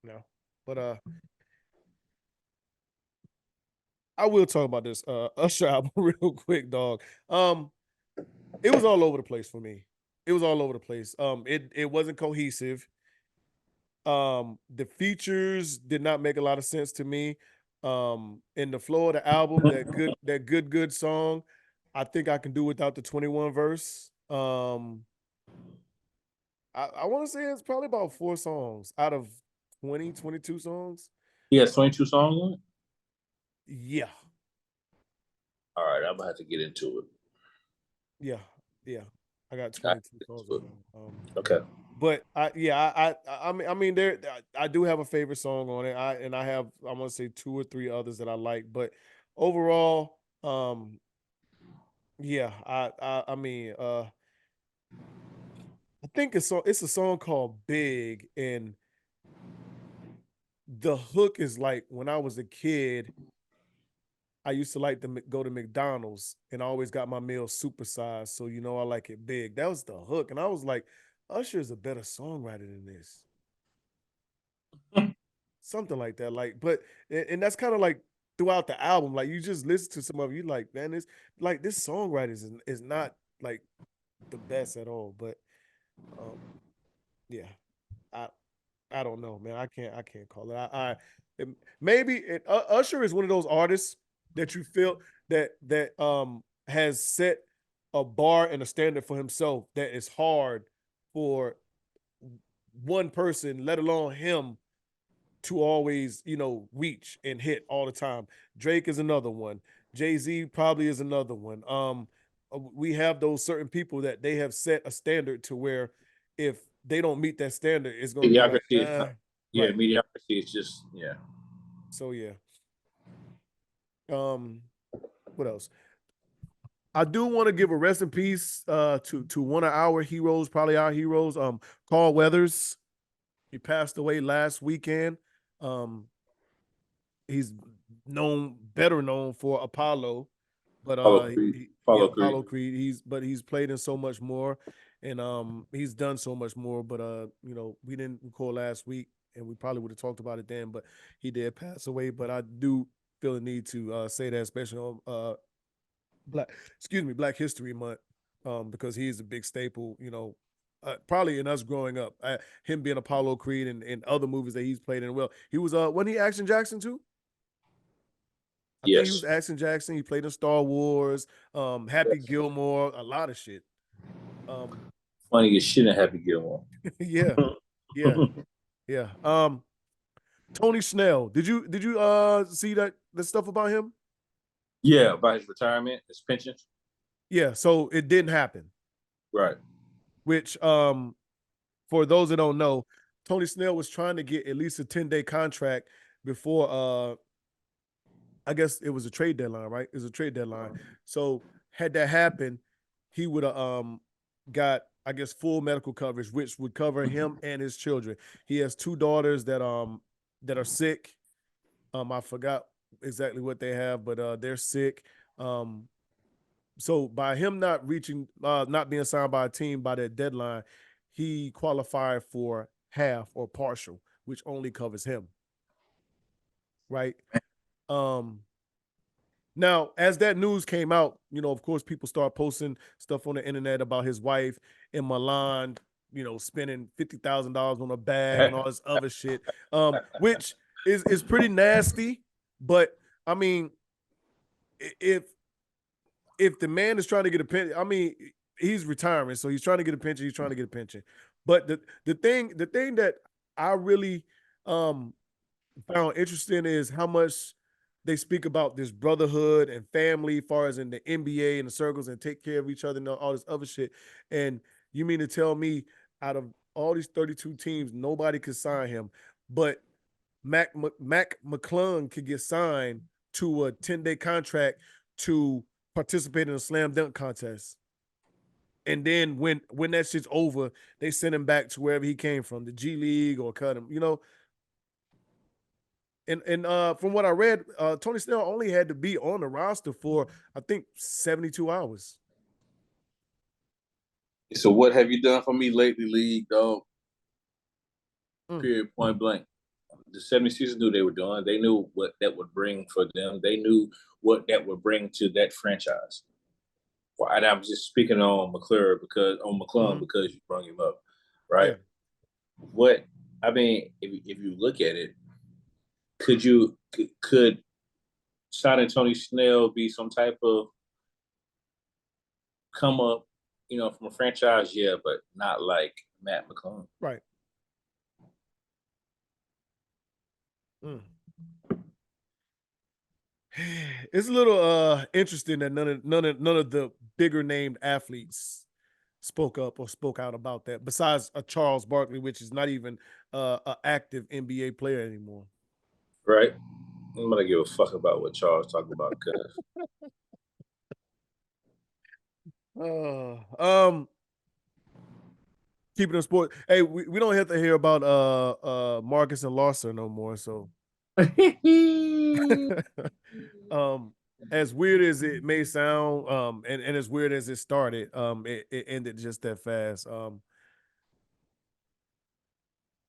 no. But I will talk about this Usher album real quick, dog. It was all over the place for me. It was all over the place. It wasn't cohesive. The features did not make a lot of sense to me. In the flow of the album, that good song, I think I can do without the 21 verse. I want to say it's probably about 4 songs out of 20, 22 songs. He has 22 songs on it? Yeah. All right, I'm gonna have to get into it. Yeah. I got 22 songs on it. Okay. But I mean there I do have a favorite song on it. I have I'm gonna say 2 or 3 others that I like, but overall, yeah, I mean I think it's a song called Big, and the hook is like when I was a kid, I used to like to go to McDonald's and I always got my meal supersized, so you know I like it big. That was the hook, and I was like, Usher is a better songwriter than this. Something like that. Like, but and that's kind of like throughout the album. Like you just listen to some of it, you like, man, this like this songwriter is not like the best at all. But yeah, I I don't know, man. I can't call it. Maybe Usher is one of those artists that you feel that has set a bar and a standard for himself that is hard for one person, let alone him, to always, reach and hit all the time. Drake is another one. Jay-Z probably is another one. We have those certain people that they have set a standard to where if they don't meet that standard, it's gonna be like, Mediocrity right. mediocrity is just So yeah. What else? I do want to give a rest in peace to one of our heroes, probably our heroes, Carl Weathers. He passed away last weekend. He's better known for Apollo, but Creed. Apollo Creed. He's played in so much more, and he's done so much more. But we didn't record last week, and we probably would have talked about it then. But he did pass away. But I do feel the need to say that, especially on Black History Month, because he's a big staple. Probably in us growing up, him being Apollo Creed and other movies that he's played in. Well, he was wasn't he Action Jackson too? I think he was Action Jackson. He played in Star Wars, Happy Gilmore, a lot of shit. Funny as shit in Happy Gilmore. Yeah. Tony Snell. Did you see that the stuff about him? Yeah, about his retirement, his pension. Yeah, so it didn't happen. Right. Which for those that don't know, Tony Snell was trying to get at least a 10-day contract before I guess it was a trade deadline, right? It was a trade deadline. So had that happened, he would have got, I guess, full medical coverage, which would cover him and his children. He has 2 daughters that are sick. I forgot exactly what they have, but they're sick. So by him not being signed by a team by that deadline, he qualified for half or partial, which only covers him. Right. Now, as that news came out, of course, people start posting stuff on the internet about his wife in Milan, spending $50,000 on a bag and all this other shit, which is pretty nasty. But I mean, if the man is trying to get a pension, I mean, he's retiring, so he's trying to get a pension. He's trying to get a pension. But the thing that I really found interesting is how much they speak about this brotherhood and family, as far as in the NBA and the circles, and take care of each other and all this other shit. And you mean to tell me out of all these 32 teams, nobody could sign him, but Mac McClung could get signed to a 10-day contract to participate in a slam dunk contest. And then when that shit's over, they send him back to wherever he came from, the G League, or cut him, And from what I read, Tony Snell only had to be on the roster for, I think, 72 hours. So what have you done for me lately, league, dog? Period, point blank. The 76ers knew they were doing. They knew what that would bring for them. They knew what that would bring to that franchise. Well, and I'm just speaking on McClure because you brought him up, right? Yeah. What I mean, if you look at it, could signing Tony Snell be some type of come up, from a franchise? Yeah, but not like Matt McClung. Right. It's a little interesting that none of the bigger named athletes spoke up or spoke out about that, besides Charles Barkley, which is not even an active NBA player anymore. Right. I'm gonna give a fuck about what Charles talking about, cuz. Keeping the sport. Hey, we don't have to hear about Marcus and Larson no more. So as weird as it may sound, and as weird as it started, it ended just that fast. I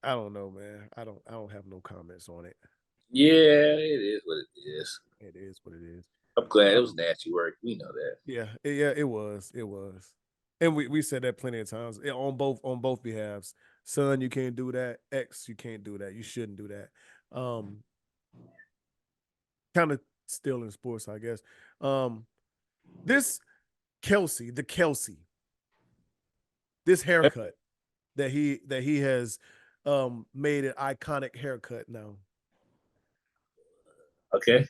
don't know, man. I don't have no comments on it. Yeah, it is what it is. It is what it is. I'm glad it was nasty work. We know that. Yeah, it was. And we said that plenty of times on both behalves. Son, you can't do that. X, you can't do that. You shouldn't do that. Kind of still in sports, I guess. This Kelce, this haircut that he has made an iconic haircut now. Okay.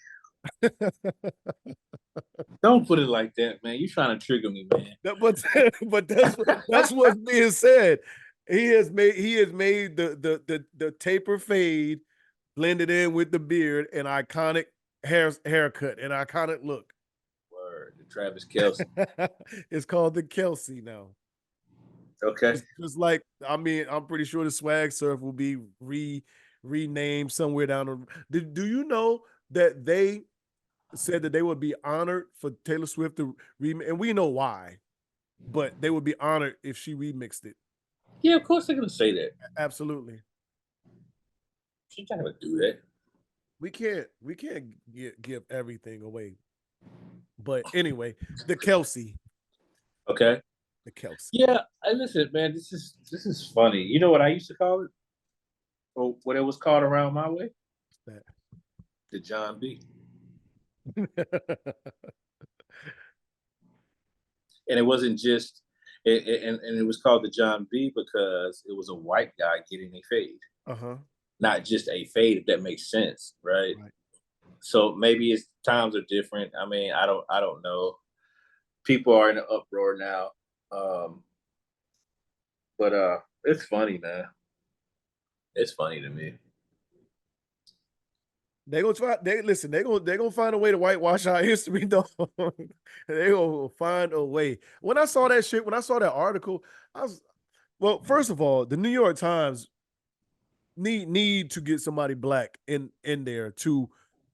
Don't put it like that, man. You trying to trigger me, man. But that's what's being said. He has made the taper fade blended in with the beard, an iconic haircut, an iconic look. Word, the Travis Kelce. It's called the Kelce now. Okay. It's just like, I'm pretty sure the Swag Surf will be renamed somewhere down the. Do you know that they said that they would be honored for Taylor Swift to remix, and we know why, but they would be honored if she remixed it. Yeah, of course they're gonna say that. Absolutely. She's not gonna do that. We can't give everything away. But anyway, the Kelce. Okay. The Kelce. Yeah, listen, man. This is funny. You know what I used to call it, or what it was called around my way? What's that? The John B. And it wasn't just, and it was called the John B because it was a white guy getting a fade. Not just a fade, if that makes sense, right? So maybe it's times are different. I mean, I don't know. People are in an uproar now. But it's funny, man. It's funny to me. They're gonna find a way to whitewash our history, though. They're gonna find a way. When I saw that article, well, first of all, the New York Times need to get somebody black in there to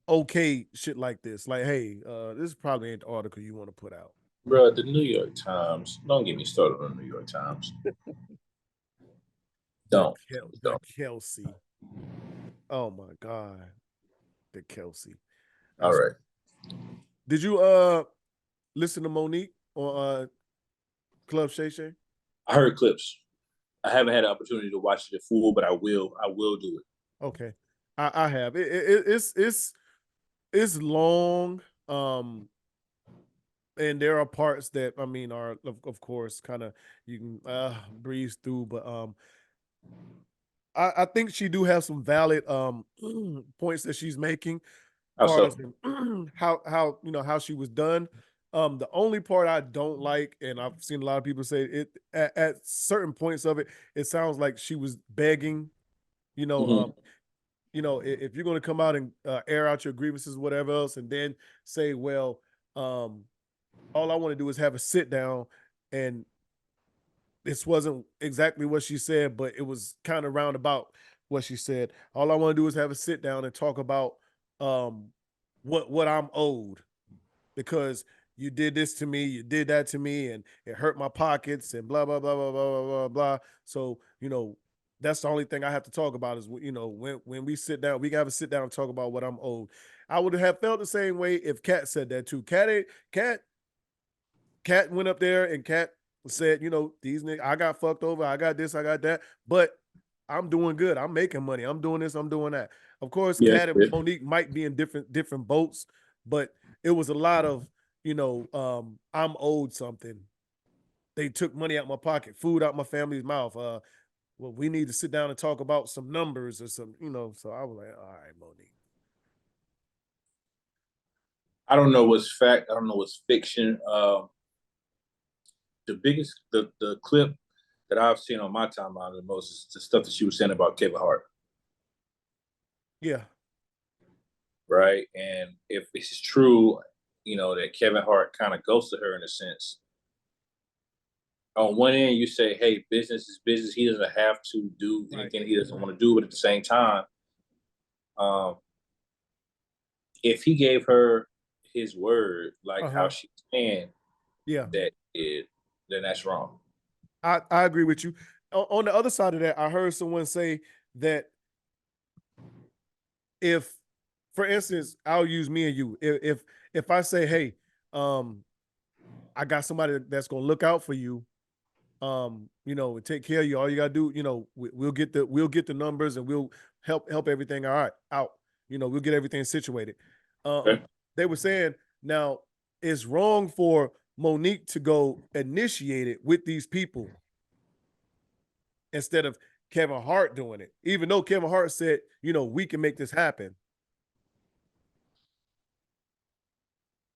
okay shit like this. Like, hey, this probably ain't the article you want to put out. Bro, the New York Times. Don't get me started on the New York Times. Don't. The Kelce. Oh my God. The Kelce. All right. Did you listen to Monique on Club Shay Shay? I heard clips. I haven't had an opportunity to watch it full, but I will do it. Okay. I have. It's long. And there are parts that are of course kind of you can breeze through, but I think she do have some valid points that she's making as far as how she was done. The only part I don't like, and I've seen a lot of people say it at certain points of it, it sounds like she was begging, if you're going to come out and air out your grievances, whatever else, and then say, well, All I want to do is have a sit down, and this wasn't exactly what she said, but it was kind of roundabout what she said. All I want to do is have a sit down and talk about um, what I'm owed, because you did this to me, you did that to me, and it hurt my pockets, and blah blah blah blah blah blah blah blah. So that's the only thing I have to talk about is when we sit down, we gotta sit down and talk about what I'm owed. I would have felt the same way if Kat said that too. Kat went up there and Kat said, these niggas, I got fucked over, I got this, I got that, but I'm doing good. I'm making money. I'm doing this, I'm doing that. Of course, Yeah, Kat and Monique might be in different boats, but it was a lot of, I'm owed something. They took money out my pocket, food out my family's mouth. Well, we need to sit down and talk about some numbers or some, so I was like, all right, Monique. I don't know what's fact. I don't know what's fiction. The clip that I've seen on my timeline the most is the stuff that she was saying about Kevin Hart. Yeah. Right. And if it's true, that Kevin Hart kind of ghosted her in a sense. On one end, you say, hey, business is business. He doesn't have to do anything he doesn't want to do. But at the same time, if he gave her his word, like how she's saying, then that's wrong. I agree with you. On the other side of that, I heard someone say that if, for instance, I'll use me and you. If I say, hey, I got somebody that's gonna look out for you, take care of you. All you gotta do, we'll get the numbers and we'll help everything out. We'll get everything situated. They were saying now it's wrong for Monique to go initiate it with these people instead of Kevin Hart doing it, even though Kevin Hart said, we can make this happen.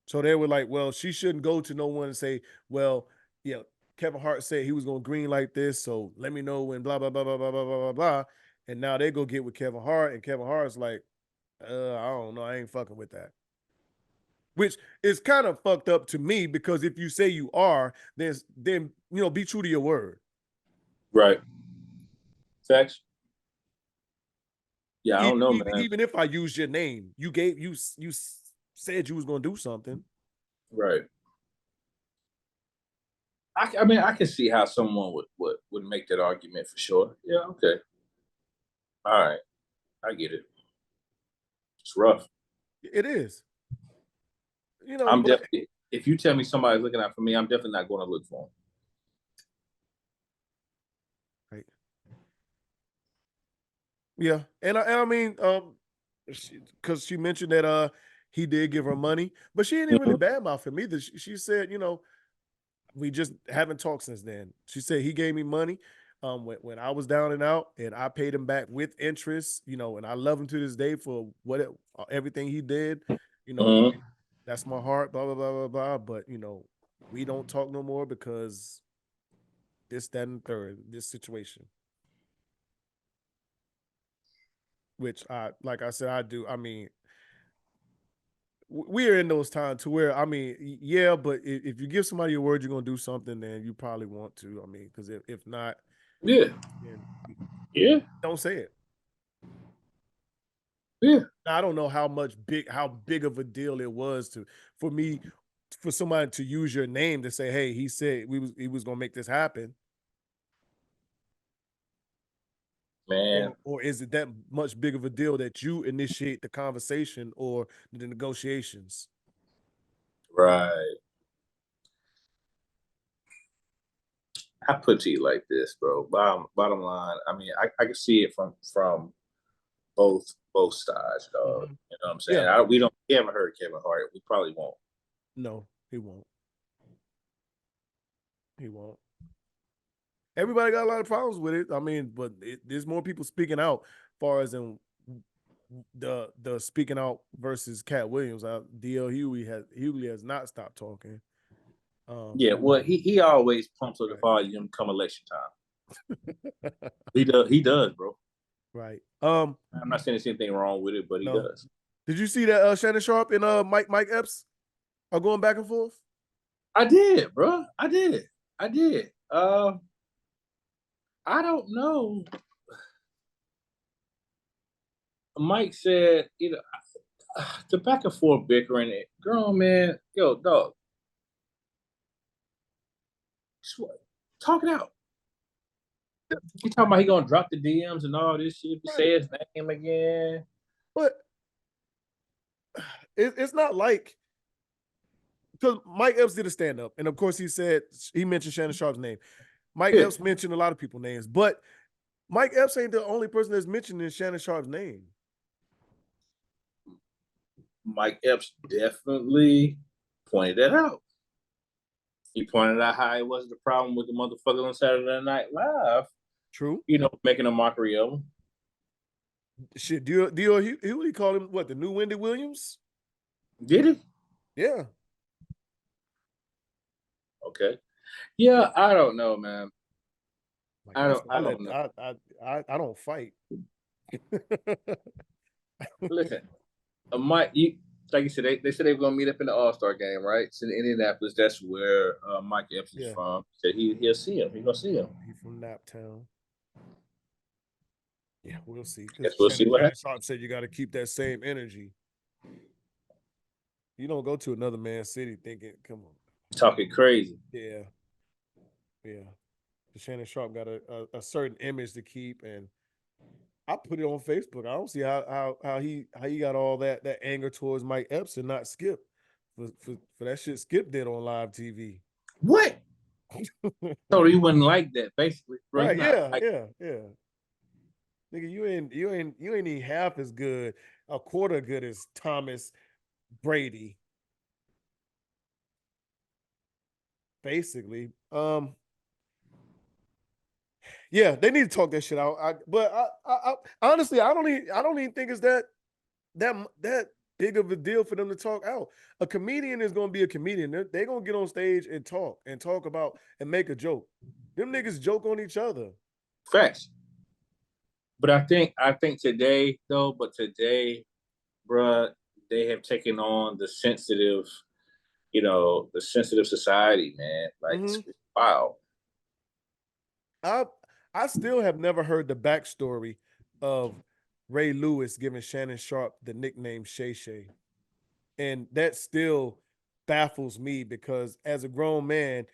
So they were like, well, she shouldn't go to no one and say, well, Kevin Hart said he was going to green like this, so let me know when blah, blah, blah, blah, blah, blah, blah, blah, blah. And now they go get with Kevin Hart, and Kevin Hart's like, I don't know, I ain't fucking with that. Which is kind of fucked up to me, because if you say you are, then be true to your word. Right. Facts. Yeah, I don't know, man. Even if I use your name, you said you was gonna do something. Right. I mean, I can see how someone would make that argument for sure. Yeah, okay. All right. I get it. It's rough. It is. I'm definitely, if you tell me somebody's looking out for me, I'm definitely not going to look for them. Right. Yeah. And I mean, because she mentioned that he did give her money, but she didn't really badmouth him either. She said, we just haven't talked since then. She said he gave me money when I was down and out, and I paid him back with interest, and I love him to this day for everything he did. That's my heart, blah, blah, blah, blah, blah. But, we don't talk no more because this, that, and third, this situation. Which like I said, I do. I mean, we're in those times to where, I mean, yeah, but if you give somebody your word, you're going to do something, then you probably want to. I mean, because if not, don't say it. Yeah. Now, I don't know how big of a deal it was for somebody to use your name to say, hey, he said he was going to make this happen. Man. Or is it that much big of a deal that you initiate the conversation or the negotiations? Right. I put to you like this, bro. Bottom line, I mean, I can see it from both sides, dog. You know what I'm saying? Yeah. We haven't heard Kevin Hart. We probably won't. No, he won't. He won't. Everybody got a lot of problems with it. I mean, but there's more people speaking out, as far as in the speaking out versus Cat Williams. DL Hughley has not stopped talking. Yeah, well, he always pumps up the volume come election time. He does, bro. Right. I'm not saying there's anything wrong with it, but he does. Did you see that Shannon Sharp and Mike Epps Are going back and forth? I did, bro. I did. I don't know. Mike said, the back and forth bickering, girl, man, yo, dog, talk it out. He talking about he gonna drop the DMs and all this shit. Right. Say his name again. But it's not like, because Mike Epps did a stand up, and of course he mentioned Shannon Sharp's name. Mike Epps mentioned a lot of people's names, but Mike Epps ain't the only person that's mentioning Shannon Sharp's name. Mike Epps definitely pointed that out. He pointed out how it wasn't the problem with the motherfucker on Saturday Night Live. True. Making a mockery of him. Shit, he called him what, the new Wendy Williams? Did he? Yeah. Okay. Yeah, I don't know, man. I don't know. I don't fight. Listen, Mike, like you said, they said they were gonna meet up in the All-Star game, right? It's in Indianapolis. That's where Mike Epps is from. Said he'll see him. He's gonna see him. He's from Naptown. Yeah, we'll see. Guess we'll see what happens. Sharp said you got to keep that same energy. You don't go to another man's city thinking, come on. Talking crazy. Yeah. Shannon Sharp got a certain image to keep, and I put it on Facebook. I don't see how he got all that anger towards Mike Epps and not Skip for that shit Skip did on live TV. What? So he wasn't like that, basically. Right? Yeah. Nigga, you ain't even half as good, a quarter good as Thomas Brady. Basically. Yeah, they need to talk that shit out. But I honestly, I don't even think it's that big of a deal for them to talk out. A comedian is gonna be a comedian. They're gonna get on stage and talk about and make a joke. Them niggas joke on each other. Facts. But I think today, though, bruh, they have taken on the sensitive society, man. Like, it's wild. I still have never heard the backstory of Ray Lewis giving Shannon Sharp the nickname Shay Shay. And that still baffles me because as a grown man,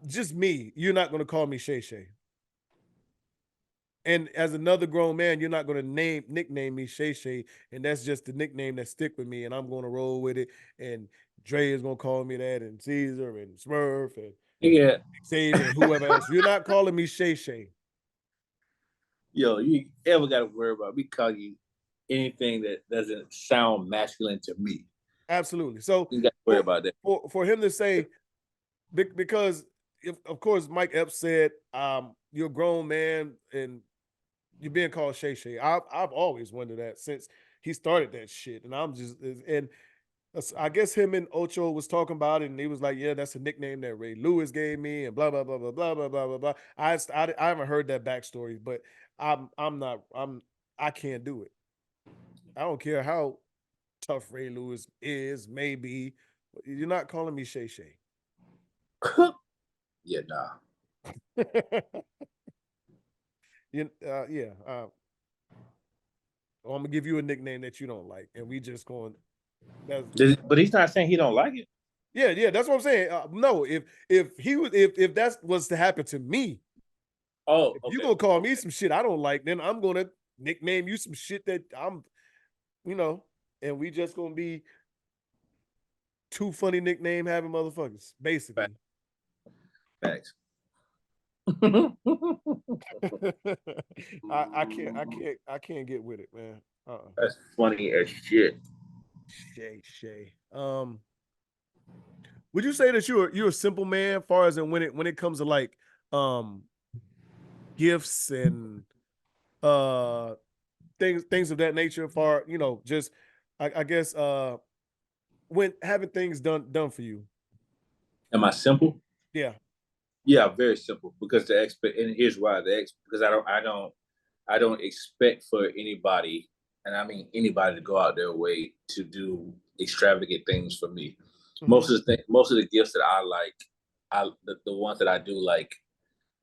just me, you're not going to call me Shay Shay. And as another grown man, you're not going to nickname me Shay Shay, and that's just the nickname that stick with me, and I'm going to roll with it. And Dre is going to call me that, and Caesar, and Smurf, and Xavier, and whoever else. You're not calling me Shay Shay. Yo, you ever got to worry about me calling you anything that doesn't sound masculine to me? Absolutely. So you got to worry about that. For him to say, because of course Mike Epps said, you're a grown man and you're being called Shay Shay. I've always wondered that since he started that shit. And I guess him and Ocho was talking about it, and he was like, yeah, that's a nickname that Ray Lewis gave me, and blah, blah, blah, blah, blah, blah, blah, blah, blah. I haven't heard that backstory, but I can't do it. I don't care how tough Ray Lewis is, maybe. You're not calling me Shay Shay. Yeah, nah. I'm gonna give you a nickname that you don't like, and we just going. But he's not saying he don't like it. Yeah, that's what I'm saying. No, if that was to happen to me, if you gonna call me some shit I don't like, then I'm gonna nickname you some shit that I'm, and we just gonna be two funny nickname having motherfuckers, basically. Thanks. I can't get with it, man. That's funny as shit. Shay. Would you say that you're a simple man, as far as when it comes to like gifts and things of that nature? Just I guess when having things done for you. Am I simple? Yeah. Yeah, very simple. Because and here's why because I don't expect for anybody, and I mean anybody, to go out their way to do extravagant things for me. Most of the gifts that I like, the ones that I do like,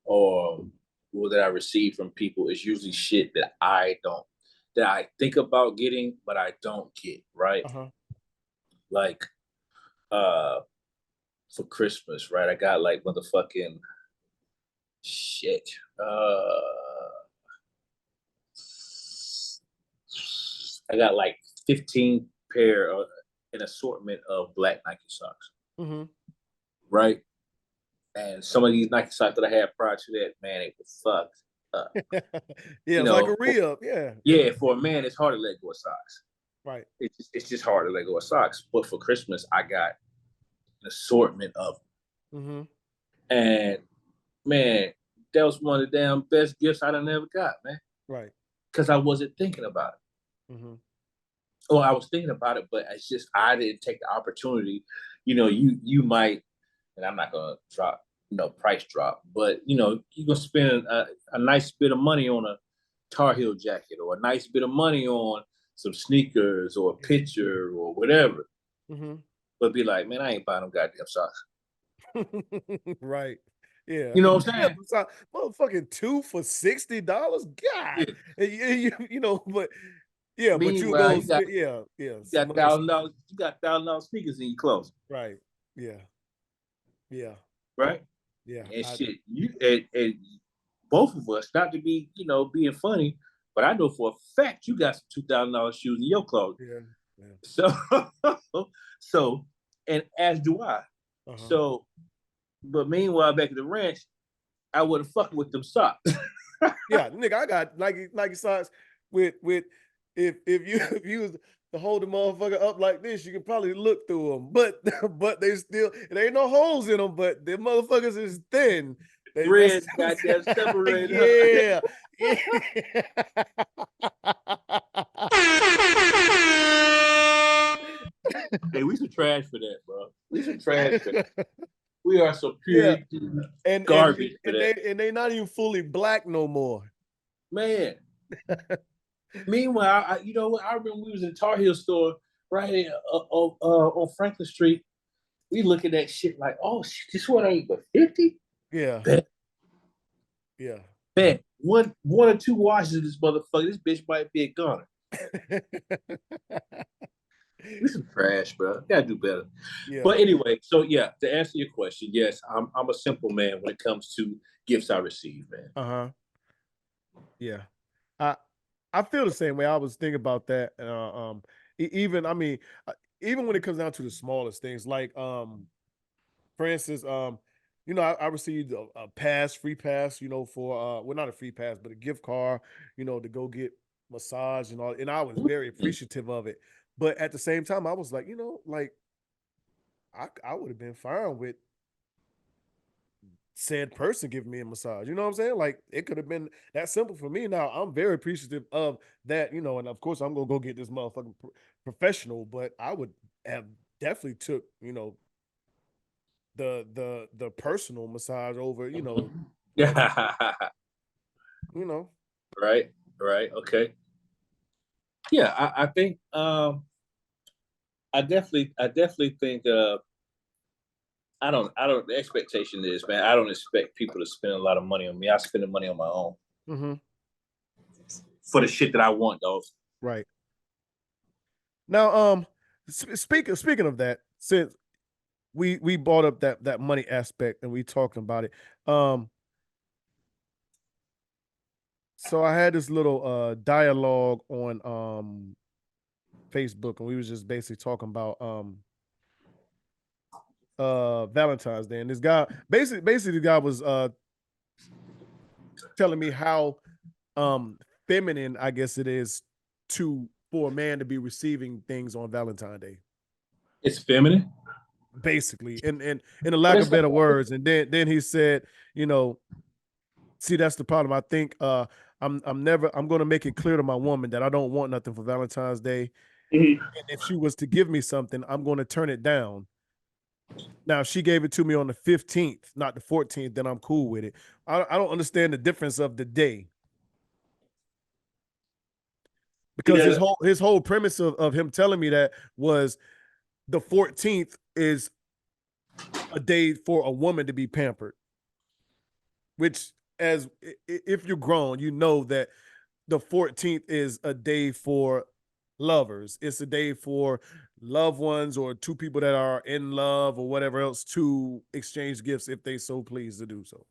or that I receive from people is usually shit that I think about getting, but I don't get, right? Like, for Christmas, right? I got like motherfucking shit. I got like 15 pair of an assortment of black Nike socks. Right? And some of these Nike socks that I had prior to that, man, it was fucked up. Yeah, it's like a re-up. Yeah. Yeah, for a man, it's hard to let go of socks. Right. It's just hard to let go of socks. But for Christmas, I got an assortment of them. And man, that was one of the damn best gifts I done ever got, man. Right. Because I wasn't thinking about it. Or I was thinking about it, but it's just I didn't take the opportunity. You know, you might, and I'm not gonna drop, price drop, but you're gonna spend a nice bit of money on a Tar Heel jacket, or a nice bit of money on some sneakers or a picture or whatever. But be like, man, I ain't buying them goddamn socks. Right. Yeah. You know what I'm saying? Motherfucking 2 for $60. God. Yeah. But yeah, but you go, yeah. You got $1,000. You got $1,000 sneakers in your clothes. Right. Yeah. Yeah. Right. Yeah. And shit, and both of us, not to be, being funny, but I know for a fact you got some $2,000 shoes in your clothes. Yeah. So, and as do I. So, but meanwhile, back at the ranch, I wasn't fucking with them socks. Yeah, nigga, I got Nike socks with if you was to hold the motherfucker up like this, you can probably look through them, but they still, there ain't no holes in them, but the motherfuckers is thin. Threads got that separated. Yeah. Hey, we some trash for that, bro. We some trash for that. We are so pure garbage for that. And they not even fully black no more. Man. Meanwhile, you know what? I remember we was in the Tar Heel store right on Franklin Street. We look at that shit like, oh shit, this one ain't but 50? Yeah. Bet. Yeah. Bet. One or two washes of this motherfucker. This bitch might be a goner. We some trash, bro. Gotta do better. Yeah. But anyway, so yeah, to answer your question, yes, I'm a simple man when it comes to gifts I receive, man. Yeah. I feel the same way. I was thinking about that. Even when it comes down to the smallest things, like for instance, I received a free pass, for well, not a free pass, but a gift card, to go get massage and all, and I was very appreciative of it. But at the same time, I was like, I would have been fine with said person giving me a massage. You know what I'm saying? Like, it could have been that simple for me. Now, I'm very appreciative of that, and of course I'm gonna go get this motherfucking professional, but I would have definitely took, the personal massage over, Yeah. Right. Okay. Yeah, I think I definitely think I don't the expectation is, man, I don't expect people to spend a lot of money on me. I spend the money on my own. For the shit that I want, though. Right. Now, speaking of that, since we brought up that money aspect and we talking about it, so I had this little dialogue on Facebook, and we was just basically talking about Valentine's Day, and this guy basically the guy was telling me how feminine, I guess it is, for a man to be receiving things on Valentine's Day. It's feminine, basically, in a lack of better words. And then he said, see, that's the problem. I think I'm going to make it clear to my woman that I don't want nothing for Valentine's Day. And if she was to give me something, I'm going to turn it down. Now, if she gave it to me on the 15th, not the 14th, then I'm cool with it. I don't understand the difference of the day. Because his whole premise of him telling me that was the 14th is a day for a woman to be pampered, which if you're grown, you know that the 14th is a day for lovers. It's a day for loved ones or two people that are in love or whatever else to exchange gifts if they so please to do so.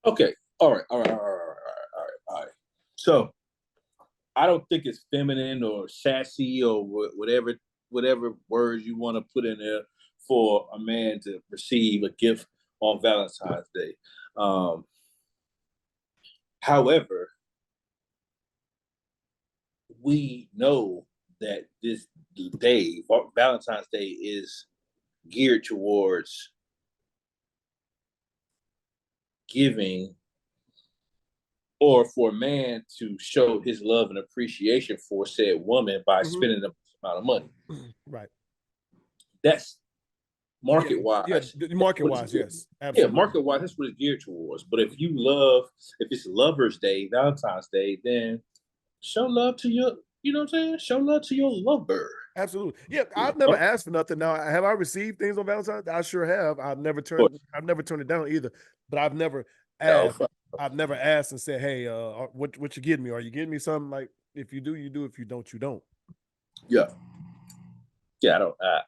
Okay. All right. So I don't think it's feminine or sassy or whatever words you want to put in there for a man to receive a gift on Valentine's Day. However, we know that this day, Valentine's Day, is geared towards giving, or for a man to show his love and appreciation for said woman by spending a amount of money. Right. That's market-wise. Yeah, market-wise, yes. Absolutely. Yeah, market-wise, that's what it's geared towards. But if it's Lover's Day, Valentine's Day, then show love to your, you know what I'm saying? Show love to your lover. Absolutely. Yeah, I've never asked for nothing. Now, have I received things on Valentine's Day? I sure have. I've never turned it down either. But I've never asked. I've never asked and said, "Hey, what you getting me? Are you getting me something?" Like, if you do, you do. If you don't, you don't. Yeah. Yeah,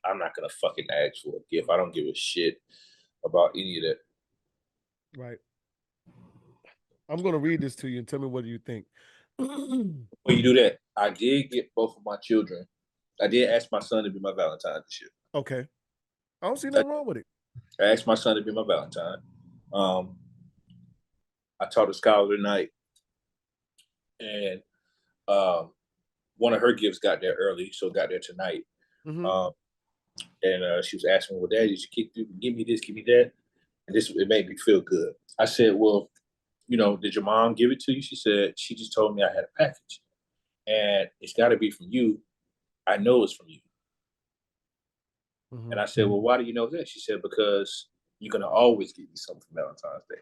I'm not gonna fucking ask for a gift. I don't give a shit about any of that. Right. I'm gonna read this to you and tell me what do you think. When you do that, I did get both of my children. I did ask my son to be my Valentine this year. Okay. I don't see nothing wrong with it. I asked my son to be my Valentine. I taught a scholar tonight, and one of her gifts got there early, so got there tonight. And she was asking me, "Well, Dad, did you give me this, give me that?" And it made me feel good. I said, "Well, did your mom give it to you?" She said, "She just told me I had a package, and it's got to be from you. I know it's from you." And I said, "Well, why do you know that?" She said, "Because you're gonna always give me something for Valentine's Day."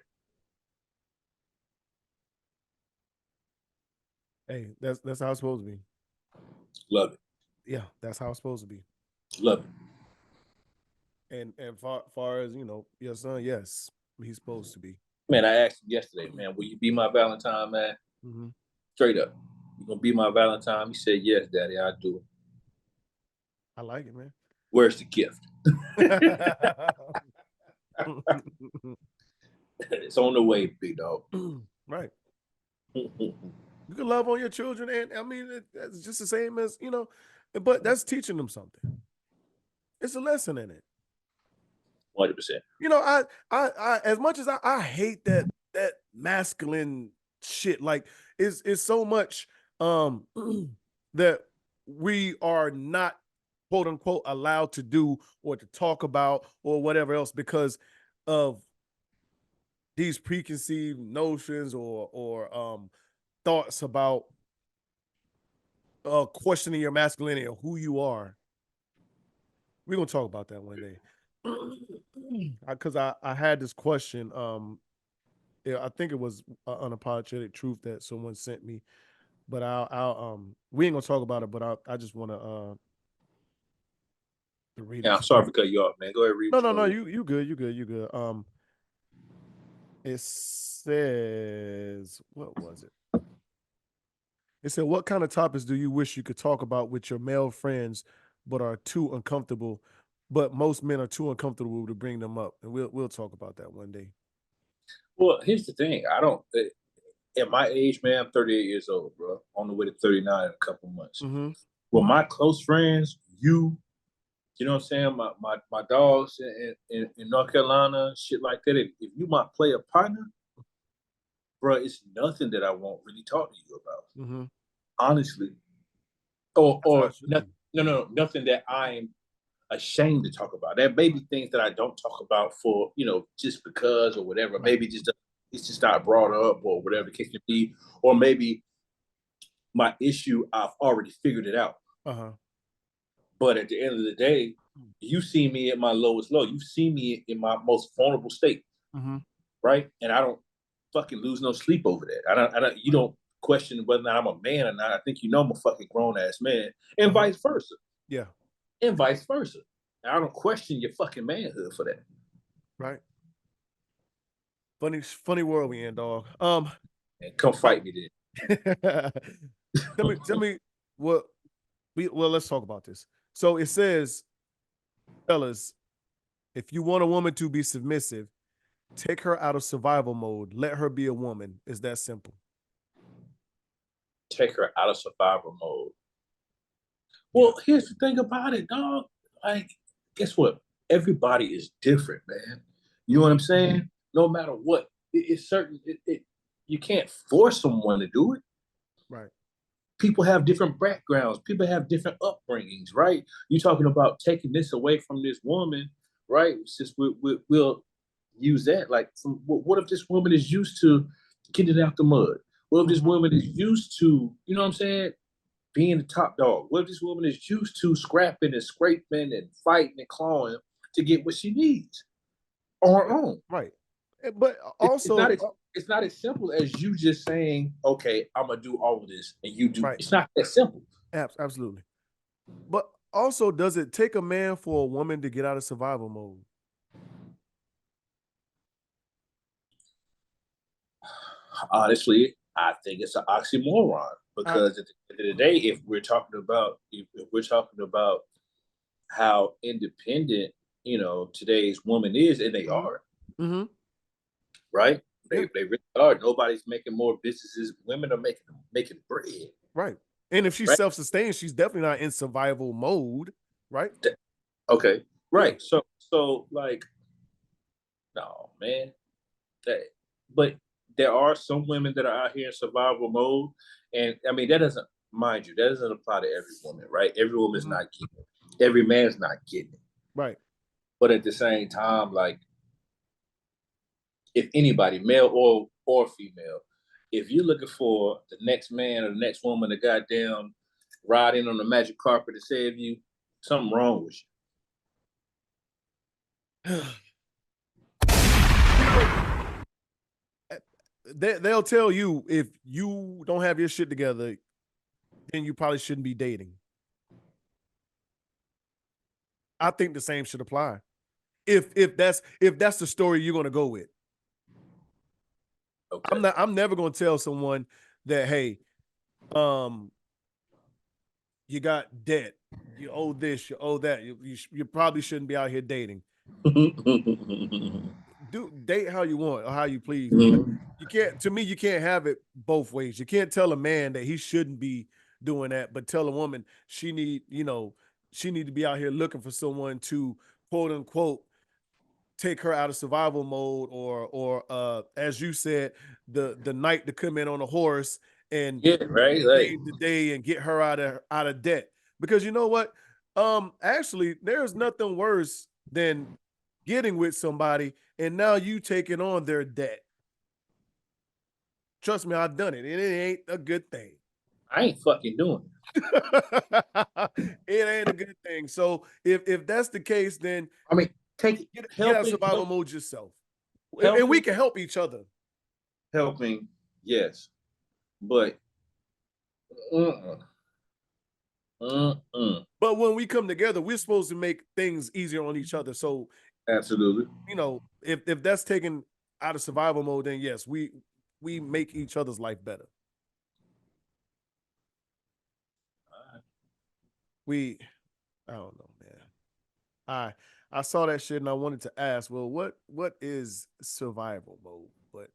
Hey, that's how it's supposed to be. Love it. Yeah, that's how it's supposed to be. Love And it. far as your son, yes, he's supposed to be. Man, I asked him yesterday, man, will you be my Valentine, man? Straight up. You gonna be my Valentine? He said, "Yes, Daddy, I do." I like it, man. Where's the gift? It's on the way, big dog. Right. You can love on your children, and I mean, it's just the same as, but that's teaching them something. It's a lesson in it. 100%. I as much as I hate that masculine shit, like it's so much that we are not, quote unquote, allowed to do or to talk about or whatever else because of these preconceived notions or thoughts about questioning your masculinity or who you are. We're gonna talk about that one day. Because I had this question. I think it was Unapologetic Truth that someone sent me, but I'll we ain't gonna talk about it. But I just want to read it. Yeah, I'm sorry for cutting you off, man. Go ahead, read. No, you good. It says, what was it? It said, "What kind of topics do you wish you could talk about with your male friends, but are too uncomfortable? But most men are too uncomfortable to bring them up." And we'll talk about that one day. Well, here's the thing. I don't. At my age, man, I'm 38 years old, bro. On the way to 39 in a couple months. Well, my close friends, you know what I'm saying? My dogs in North Carolina, shit like that. If you my player partner, bro, it's nothing that I won't really talk to you about. Honestly. Or nothing that I'm ashamed to talk about. There may be things that I don't talk about for, just because or whatever. Right. Maybe it's just not brought up or whatever the case may be. Or maybe my issue, I've already figured it out. But at the end of the day, you see me at my lowest low. You see me in my most vulnerable state, right? And I don't fucking lose no sleep over that. You don't question whether or not I'm a man or not. I think I'm a fucking grown ass man, and vice versa. Yeah, and vice versa. I don't question your fucking manhood for that. Right. Funny world we in, dog. And come fight me then. tell me what let's talk about this. So it says, fellas, if you want a woman to be submissive, take her out of survival mode. Let her be a woman. It's that simple. Take her out of survival mode. Well, here's the thing about it, dog. Like, guess what? Everybody is different, man. You know what I'm saying? No matter what, it's certain. You can't force someone to do it. Right. People have different backgrounds. People have different upbringings, right? You're talking about taking this away from this woman, right? It's just we'll use that. Like, what if this woman is used to getting out the mud? What if this woman is used to, you know what I'm saying, being the top dog? What if this woman is used to scrapping and scraping and fighting and clawing to get what she needs on her own? Right. But also, it's not as simple as you just saying, okay, I'm going to do all of this and you do. Right. It's not that simple. Absolutely. But also, does it take a man for a woman to get out of survival mode? Honestly, I think it's an oxymoron because at the end of the day, if we're talking about how independent, you know, today's woman is, and they are, right? They really are. Nobody's making more businesses. Women are making bread. Right. And if she's self-sustained, she's definitely not in survival mode, right? Okay. Right. So like, no, man. But there are some women that are out here in survival mode. And I mean, that doesn't apply to every woman, right? Every woman's not getting it. Every man's not getting it. Right. But at the same time, like, if anybody, male or female, if you're looking for the next man or the next woman to goddamn ride in on the magic carpet to save you, something wrong with you. They'll tell you if you don't have your shit together, then you probably shouldn't be dating. I think the same should apply. If that's the story you're gonna go with. Okay. I'm never gonna tell someone that, hey, you got debt, you owe this, you owe that. You probably shouldn't be out here dating. Date how you want or how you please. You can't have it both ways. You can't tell a man that he shouldn't be doing that, but tell a woman she need to be out here looking for someone to, quote unquote, take her out of survival mode, or as you said, the knight to come in on a horse and save the day and get her out of debt. Because you know what? Actually, there's nothing worse than getting with somebody and now you taking on their debt. Trust me, I've done it, and it ain't a good thing. I ain't fucking doing it. It ain't a good thing. So if that's the case, then I mean, get out of survival mode yourself, and we can help each other. Helping, yes, but But when we come together, we're supposed to make things easier on each other. So absolutely, if that's taken out of survival mode, then yes, we make each other's life better. I don't know, man. I saw that shit and I wanted to ask, well, what is survival mode? But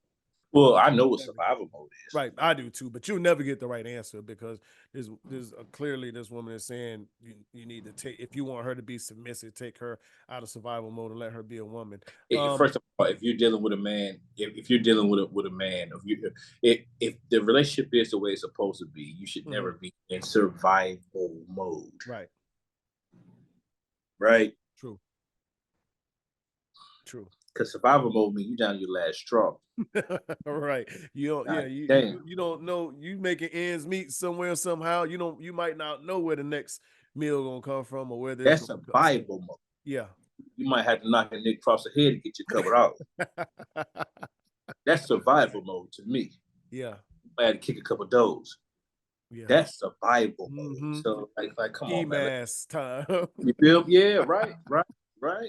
well, I know what survival mode is. Right, I do too, but you'll never get the right answer because there's clearly this woman is saying you need to take, if you want her to be submissive, take her out of survival mode and let her be a woman. First of all, if you're dealing with a man, if you're dealing with a man, if the relationship is the way it's supposed to be, you should never be in survival mode. Right. Right. True. Because survival mode means you down to your last straw. Right. You don't know, you making ends meet somewhere somehow. You might not know where the next meal gonna come from or where that's survival mode. Yeah. You might have to knock a nigga across the head to get you covered out. That's survival mode to me. Yeah. I had to kick a couple doors. Yeah. That's survival Mm-hmm. mode. So like come on, man. Mask time. You feel? Yeah, right.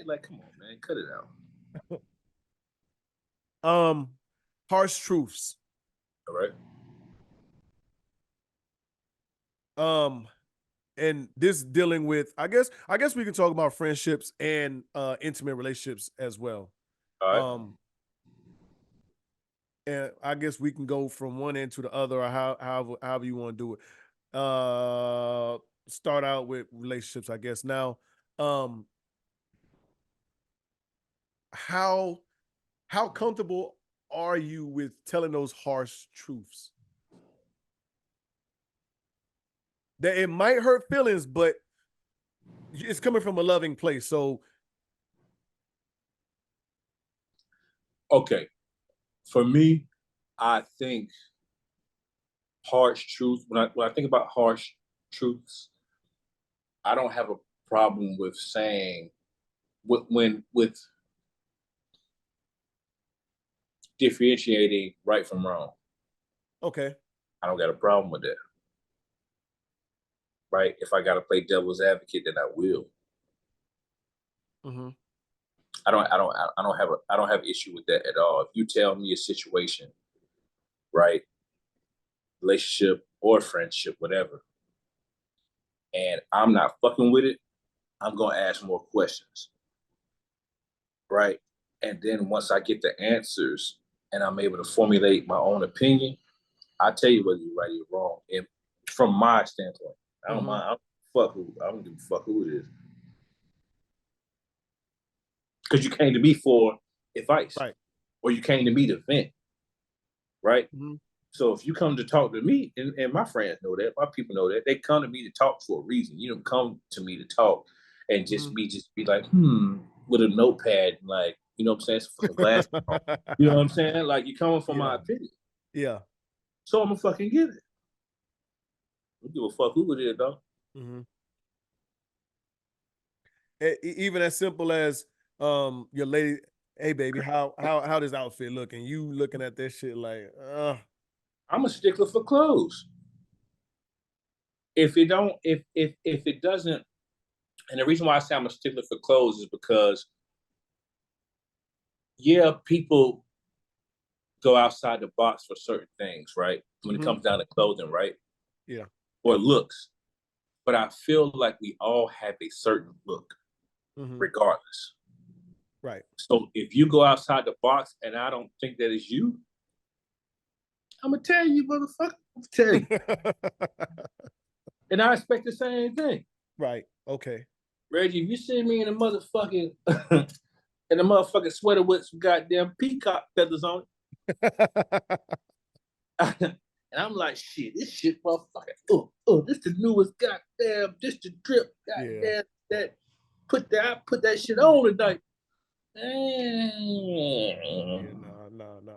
Like, come on, man, cut it out. Harsh truths. All right. And this dealing with, I guess we can talk about friendships and intimate relationships as well. All right. And I guess we can go from one end to the other, or however you want to do it. Start out with relationships, I guess. Now, how comfortable are you with telling those harsh truths? That it might hurt feelings, but it's coming from a loving place. So, okay, for me, I think harsh truth. When I think about harsh truths, I don't have a problem with saying with differentiating right from wrong. okay. I don't got a problem with that. Right? If I got to play devil's advocate, then I will. Mm-hmm. I don't have an issue with that at all. If you tell me a situation, right, relationship or friendship, whatever, and I'm not fucking with it, I'm gonna ask more questions, right? And then once I get the answers and I'm able to formulate my own opinion, I tell you whether you're right or wrong. And from my standpoint, I don't mind. I don't give a fuck who it is. Because you came to me for advice, Right? Or you came to me to vent, right? Mm-hmm. So if you come to talk to me, and my friends know that, my people know that, they come to me to talk for a reason. You don't come to me to talk and just be like, with a notepad, like, you know what I'm saying, some glass. You know what I'm saying? Like, you're coming for my opinion. Yeah. So I'm gonna fucking get it. I don't give a fuck who it is, though. Mm-hmm. Even as simple as your lady, hey baby, how does outfit look? And you looking at this shit like, I'm a stickler for clothes. If it doesn't, and the reason why I say I'm a stickler for clothes is because, yeah, people go outside the box for certain things, right? When it comes down to clothing, right? Yeah. Or looks. But I feel like we all have a certain look, regardless. Right. So if you go outside the box and I don't think that is you, I'm gonna tell you, motherfucker. I'm gonna tell you. And I expect the same thing. Right. Okay. Reggie, if you see me in a motherfucking sweater with some goddamn peacock feathers on it. And I'm like, shit, this shit motherfucking, this the newest goddamn, this the drip, goddamn, that put that shit on tonight.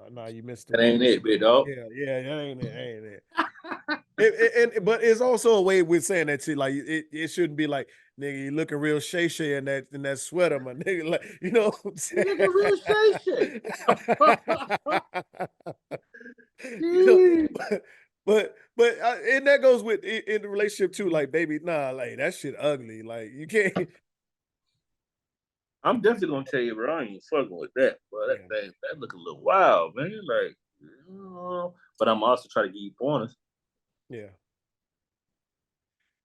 No, you missed it. That ain't it, big dog. Yeah, that ain't it. But it's also a way with saying that shit. Like it shouldn't be like, nigga, you looking real shay in that sweater, my nigga. Like, you know what I'm saying? You looking real shay. You know, but and that goes with in the relationship too. Like, baby, nah, like that shit ugly. Like, you can't. I'm definitely gonna tell you, bro, I ain't fucking with that. Bro, that look a little wild, man. Like, but I'm also trying to give you pointers. Yeah.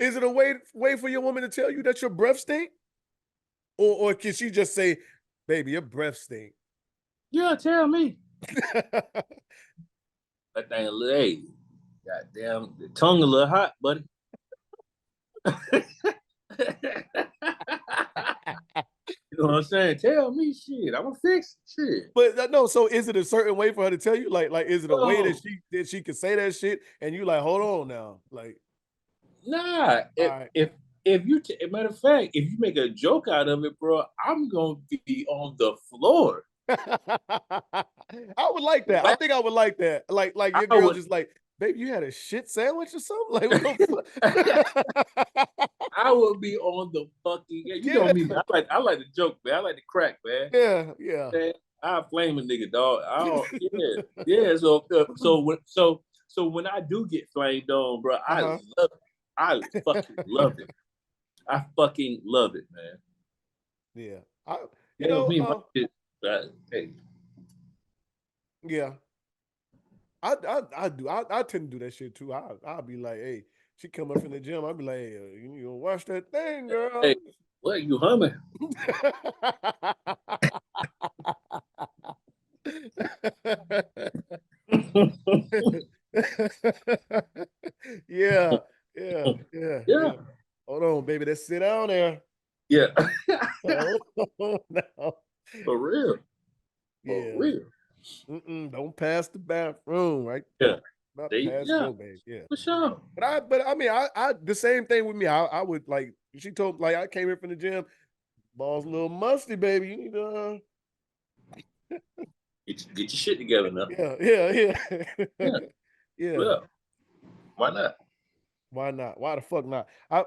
Is it a way for your woman to tell you that your breath stink? Or can she just say, baby, your breath stink? Yeah, tell me. That thing a little, hey, goddamn, the tongue a little hot, buddy. You know what I'm saying? Tell me shit. I'm gonna fix shit. But no, so is it a certain way for her to tell you? Like is it a way that she can say that shit and you like, hold on now? Like, nah. If you matter of fact, if you make a joke out of it, bro, I'm gonna be on the floor. I would like that. I think I would like that. Like your girl just like, baby, you had a shit sandwich or something? Like, I would be on the fucking. You know me, man. I like to joke, man. I like to crack, man. Yeah. Man, I flame a nigga, dog. Yeah. So when I do get flamed on, bro, I Uh-huh. love it. I fucking love it. I fucking love it, man. Yeah. Hey. Yeah. I do. I tend to do that shit too. I'll be like, hey, she come up from the gym. I'll be like, hey, you know, watch that thing, girl. Hey, what are you humming? Yeah. Yeah. Hold on, baby. Let's sit down there. Yeah. Hold on now. For real. For Yeah. real. Don't pass the bathroom, right? Yeah. Not They, pass yeah. go, babe. Yeah. For sure. But I mean, I the same thing with me. I would like. She told like I came in from the gym, balls a little musty, baby. You need to. Get your shit together now. Yeah. Yeah. Yeah. Yeah. Why not? Why not? Why the fuck not? I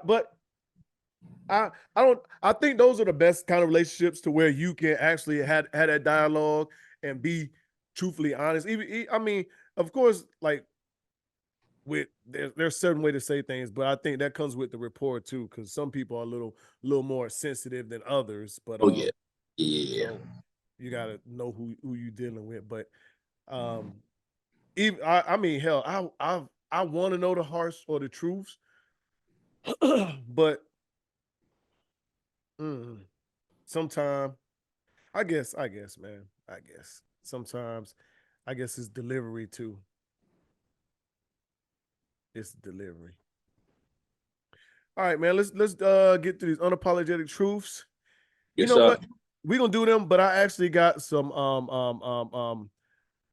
don't. I think those are the best kind of relationships to where you can actually had that dialogue and be truthfully honest. I mean, of course, like with there's a certain way to say things, but I think that comes with the rapport too, because some people are a little more sensitive than others. But Oh yeah. Yeah. so you gotta know who you dealing with. But even I mean, hell, I want to know the harsh or the truths, but sometimes I guess, man, I guess sometimes I guess it's delivery too. It's delivery. All right, man. Let's get to these unapologetic truths. You Yes, know sir. what? We're gonna do them, but I actually got some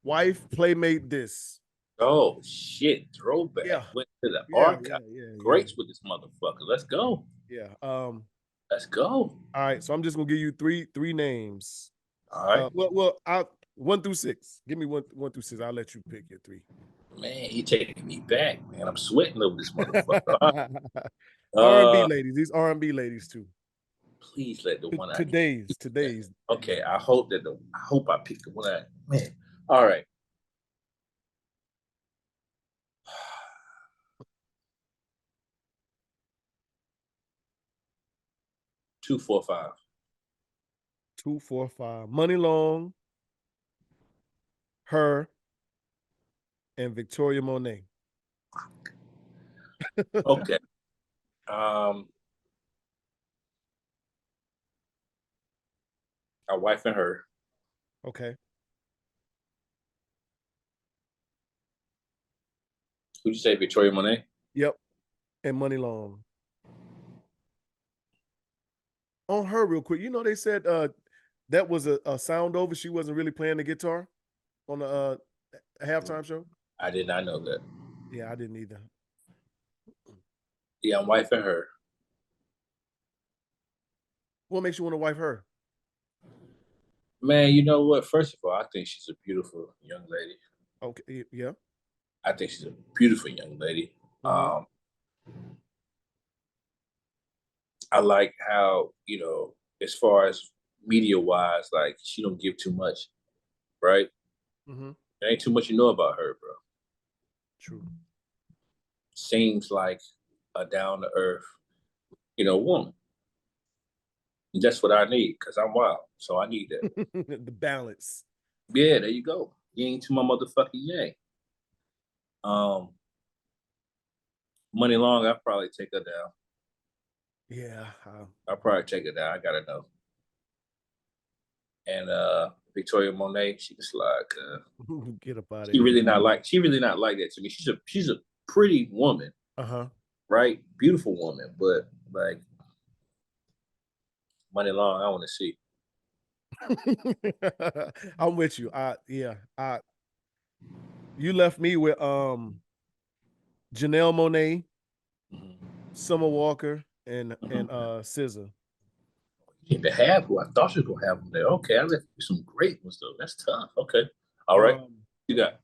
wife playmate this. Oh shit. Throwback. Yeah. Went to the Yeah, archive. yeah. Greats with this motherfucker. Let's go. Yeah. Let's go. All right, so I'm just gonna give you three names. All right. Well, I 1 through 6. Give me one through 6. I'll let you pick your 3. Man, you taking me back, man. I'm sweating over this motherfucker. R&B ladies. These R&B ladies too. Please let the one I Today's. Okay, I hope I picked the one I man. All right. 245. 245. Money Long, her, and Victoria Monet. Okay. Our wife and her. Okay. Who'd you say, Victoria Monet? Yep. And Money Long. On her, real quick. You know, they said that was a sound over. She wasn't really playing the guitar on the halftime show. I did not know that. Yeah, I didn't either. Yeah, wife and her. What makes you want to wife her? Man, you know what? First of all, I think she's a beautiful young lady. Okay, yeah. I think she's a beautiful young lady. Mm-hmm. I like how, you know, as far as media wise, like she don't give too much, right? Mm-hmm. There ain't too much you know about her, bro. True. Seems like a down to earth, you know, woman. And that's what I need because I'm wild, so I need that. The balance. Yeah, there you go. Yin to my motherfucking yang. Money Long, I'll probably take her down. Yeah. I'll probably take her down. I gotta know. And Victoria Monet, she just like Get up out of she here. really not like that to me. She's a pretty woman. Uh-huh. Right? Beautiful woman, but like Money Long, I want to see. I'm with you. You left me with Janelle Monáe, Summer Walker, and SZA. You need to have who I thought you was gonna have them there. Okay, I left you some great ones though. That's tough. Okay. All right. You got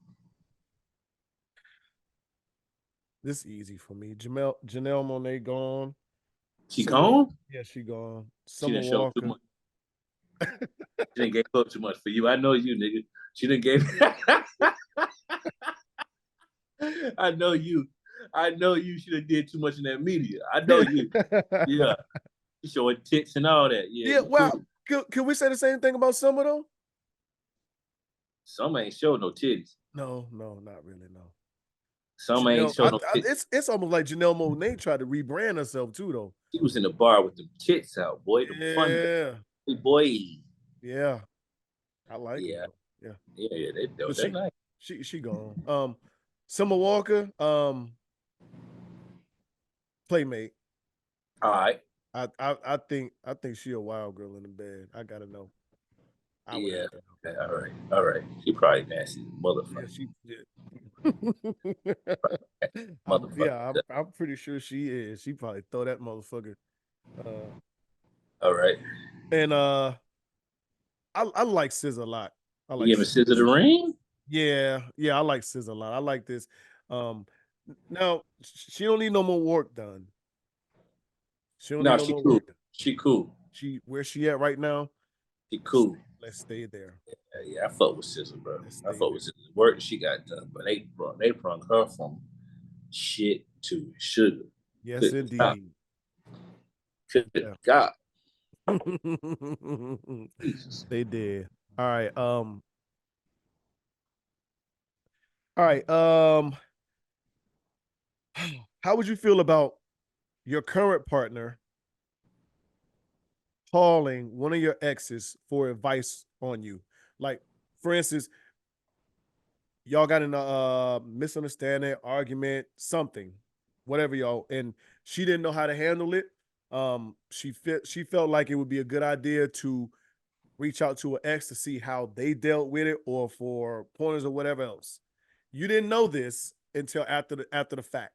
this easy for me. Janelle Monáe gone. She gone? Yeah, she gone. She didn't show up too much. Walker. She didn't give up too much for you. I know you, nigga. She didn't give. I know you. I know you should have did too much in that media. I know you. Yeah. You showing tits and all that. Yeah. Yeah, well, can we say the same thing about Summer though? Some ain't show no titties. No, not really, no. Some ain't Janelle, show no titties. it's almost like Janelle Monáe tried to rebrand herself too, though. She was in the bar with the tits out, boy. The fun boy. Yeah. I like Yeah. it. Yeah. Yeah, they're nice. She gone. Summer Walker, Playmate. All right. I think she a wild girl in the bed. I gotta know. Yeah. Okay, all right. She probably nasty motherfucker. Yeah, I'm pretty sure she is. She probably throw that motherfucker. All right. And I like SZA a lot. I like you giving SZA the ring? Yeah, I like SZA a lot. I like this. Now she don't need no more work done. She don't need no more work done. She cool. Where she at right now? She cool. Let's stay there. Yeah, I fuck with SZA, bro. I fuck with SZA. Work she got done, but they brung her from shit to sugar. Yes, indeed. Good God. They did. All right. All right. How would you feel about your current partner calling one of your exes for advice on you? Like, for instance, y'all got in a misunderstanding, argument, something, whatever, y'all, and she didn't know how to handle it. She felt like it would be a good idea to reach out to an ex to see how they dealt with it, or for pointers or whatever else. You didn't know this until after the fact.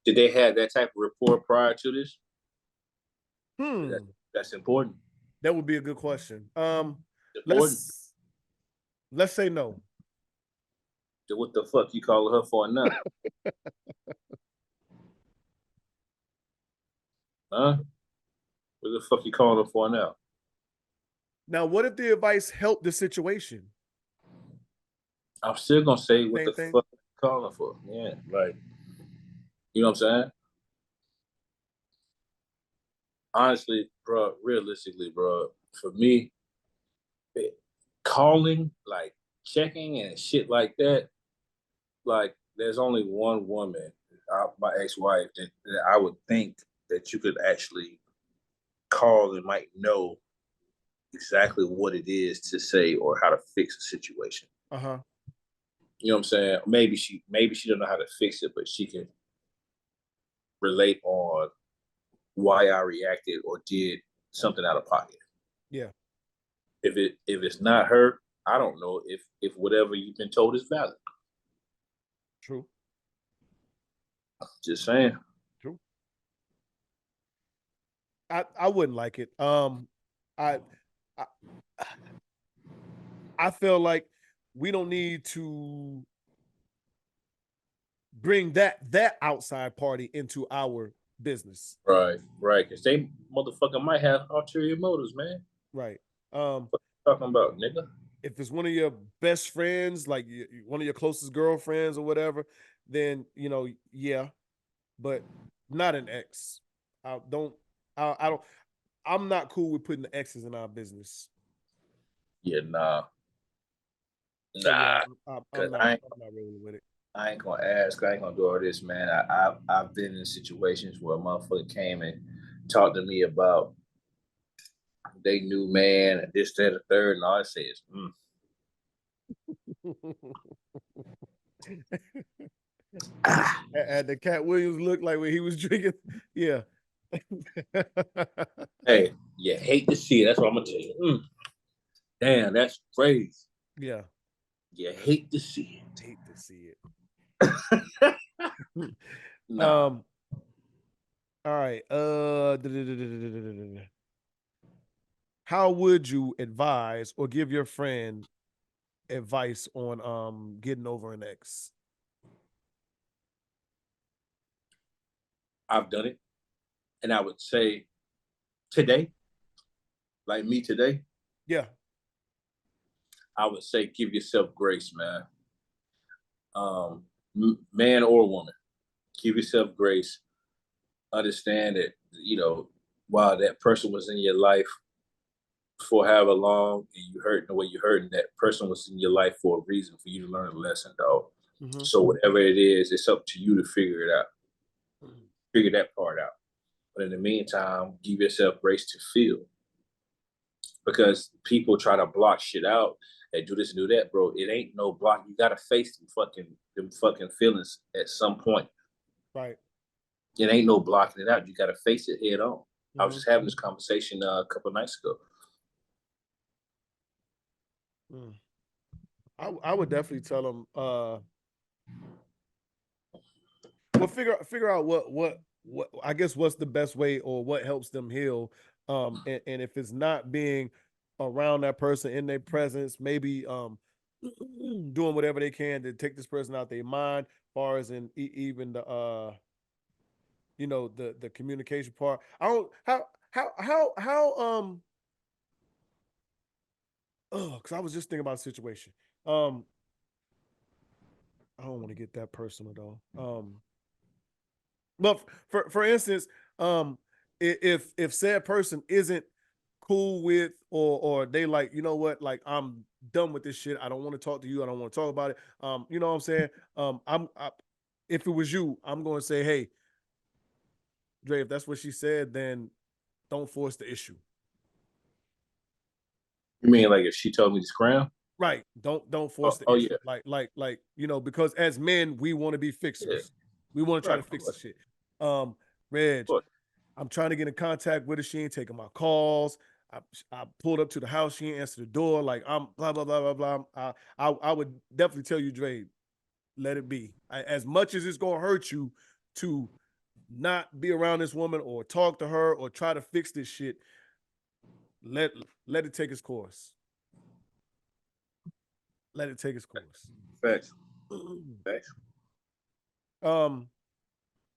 Did they have that type of rapport prior to this? That's important. That would be a good question. Let's say no. So what the fuck you calling her for now? Huh? What the fuck you calling her for now? Now, what if the advice helped the situation? I'm still gonna say what the fuck you calling for. Yeah, like, you know what I'm saying? Honestly, bro, realistically, bro, for me, calling, like checking and shit like that, like there's only one woman, my ex-wife, that I would think that you could actually call and might know exactly what it is to say or how to fix a situation. You know what I'm saying? Maybe she don't know how to fix it, but she can relate on why I reacted or did something out of pocket. Yeah. If it's not her, I don't know if whatever you've been told is valid. True. Just saying. True. I wouldn't like it. I feel like we don't need to bring that outside party into our business. Right. Because they motherfucker might have ulterior motives, man. Right. What you talking about, nigga? If it's one of your best friends, like one of your closest girlfriends or whatever, then yeah, but not an ex. I'm not cool with putting the exes in our business. Yeah, nah. So, yeah, I'm not really with it. I ain't gonna ask. I ain't gonna do all this, man. I've been in situations where a motherfucker came and talked to me about they new man and this, that, and the third, and all I say is, And the Cat Williams looked like when he was drinking. Yeah. Hey, you hate to see it. That's what I'm gonna tell you. Damn, that's crazy. Yeah. You hate to see it. Hate to see it. No. All right. How would you advise or give your friend advice on getting over an ex? I've done it. And I would say today, like me today. Yeah. I would say give yourself grace, man. Man or woman, give yourself grace. Understand that, while that person was in your life for however long and you hurt the way you hurt, and that person was in your life for a reason, for you to learn a lesson, dog. Mm-hmm. So whatever it is, it's up to you to figure it out. Figure that part out. But in the meantime, give yourself grace to feel. Because people try to block shit out and do this and do that, bro. It ain't no block. You gotta face them fucking feelings at some point. Right. It ain't no blocking it out. You gotta face it head on. Mm-hmm. I was just having this conversation a couple of nights ago. I would definitely tell them, well, figure out what I guess what's the best way or what helps them heal. And if it's not being around that person in their presence, maybe doing whatever they can to take this person out their mind, as far as in even the the communication part. I don't because I was just thinking about a situation. I don't want to get that personal though. But for instance, if said person isn't cool with or they like, you know what, like I'm done with this shit. I don't want to talk to you. I don't want to talk about it. You know what I'm saying? If it was you, I'm going to say, hey, Dre, if that's what she said, then don't force the issue. You mean like if she told me to scram? Right. Don't force the issue. Yeah. Like, because as men, we want to be fixers. Yeah. We want to try to fix the shit. Reg, I'm trying to get in contact with her. She ain't taking my calls. I pulled up to the house. She ain't answered the door. Like, I'm blah, blah, blah, blah, blah. I would definitely tell you, Dre, let it be. As much as it's going to hurt you to not be around this woman or talk to her or try to fix this shit, let it take its course. Let it take its course. Facts.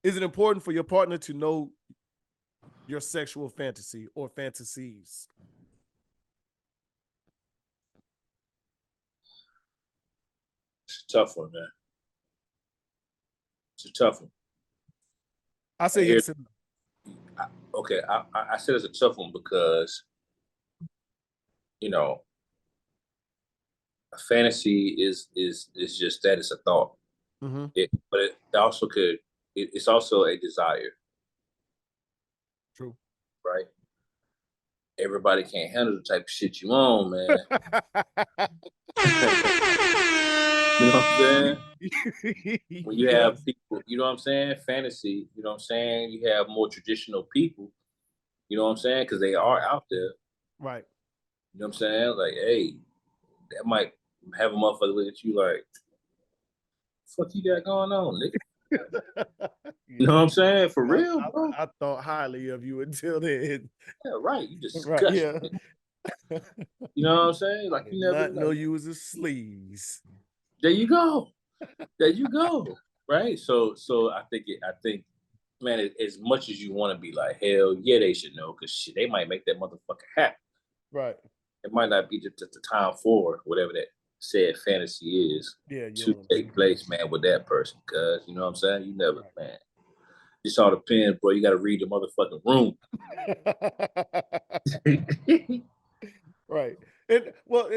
Is it important for your partner to know your sexual fantasy or fantasies? It's a tough one, man. It's a tough one. I say yes. I said it's a tough one because, a fantasy is just that. It's a thought. Mm-hmm. But it also it's also a desire. True. Right? Everybody can't handle the type of shit you on, man. You know what I'm saying? When you have people, you know what I'm saying? Fantasy, you know what I'm saying? You have more traditional people, you know what I'm saying? Because they are out there. Right. You know what I'm saying? Like, hey, that might have a motherfucker look at you like, fuck you got going on, nigga? You know what I'm saying? For real, bro. I thought highly of you until then. Yeah, right. You disgusting. Right, yeah. You know what I'm saying? Like, you never know you was a sleaze. There you go. There you go. Right. So I think, man, as much as you want to be like, hell yeah, they should know, because shit, they might make that motherfucker happen. Right. It might not be the time for whatever that said fantasy is to take place, man, with that person. Because, you know what I'm saying? You never, man. You saw the pen, bro. You got to read the motherfucking room. Right. And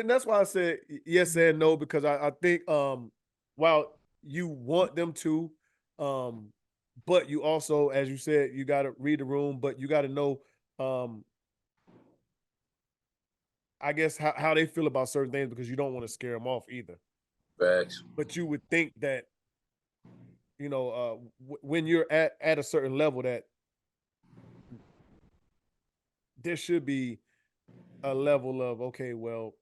that's why I said yes and no, because I think while you want them to, but you also, as you said, you got to read the room, but you got to know, I guess, how they feel about certain things, because you don't want to scare them off either. Facts. But you would think that, when you're at a certain level, that there should be a level of, okay, well,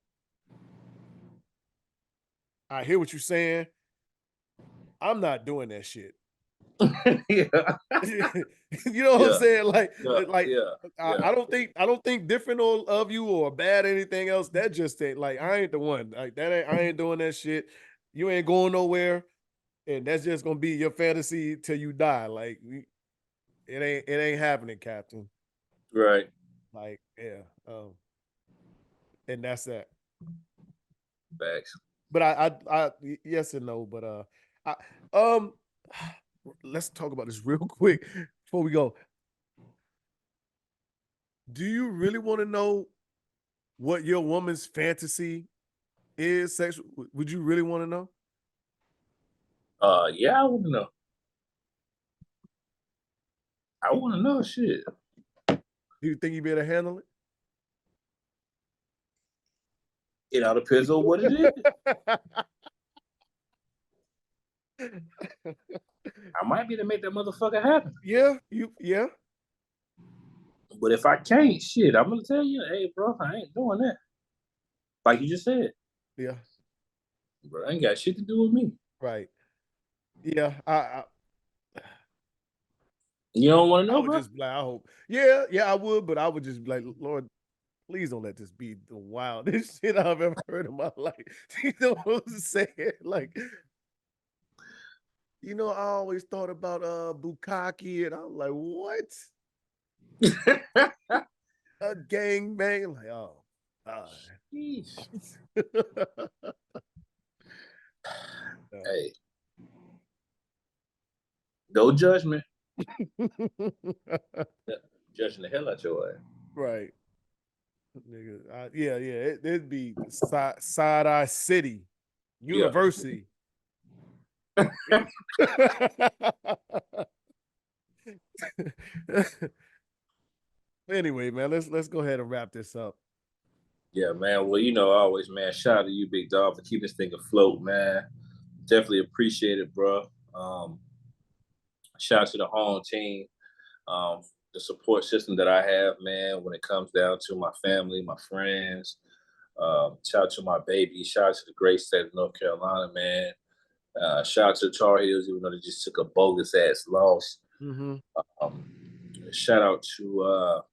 I hear what you're saying. I'm not doing that shit. Yeah. You know what I'm saying? I don't think different of you or bad anything else. That just ain't, like, I ain't the one. Like, I ain't doing that shit. You ain't going nowhere, and that's just gonna be your fantasy till you die. Like, it ain't happening, Captain. Right. Like, yeah. And that's that. Facts. But I yes and no. But um, let's talk about this real quick before we go. Do you really want to know what your woman's fantasy is sexual? Would you really want to know? Yeah, I want to know. I want to know shit. Do you think you'd be able to handle it? It all depends on what it is. I might be able to make that motherfucker happen. Yeah. But if I can't, shit, I'm gonna tell you, hey, bro, I ain't doing that. Like you just said. Yeah. Bro, I ain't got shit to do with me. Right. Yeah. I You don't want to know, would bro? just like, I hope. Yeah, I would, but I would just be like, Lord, please don't let this be the wildest shit I've ever heard in my life. You know what I'm saying? Like, I always thought about Bukkake, and I'm like, what? A gang bang? Like, oh, God. Hey, no judgment. Judging the hell out your ass. Right. Nigga, it'd be Side-Eye City University. Anyway, man, let's go ahead and wrap this up. Yeah, man. Well, always, man. Shout out to you, big dog, for keeping this thing afloat, man. Definitely appreciate it, bro. Shout out to the home team, the support system that I have, man. When it comes down to my family, my friends. Shout out to my baby. Shout out to the great state of North Carolina, man. Shout out to the Tar Heels, even though they just took a bogus ass loss. Mm-hmm. Shout out to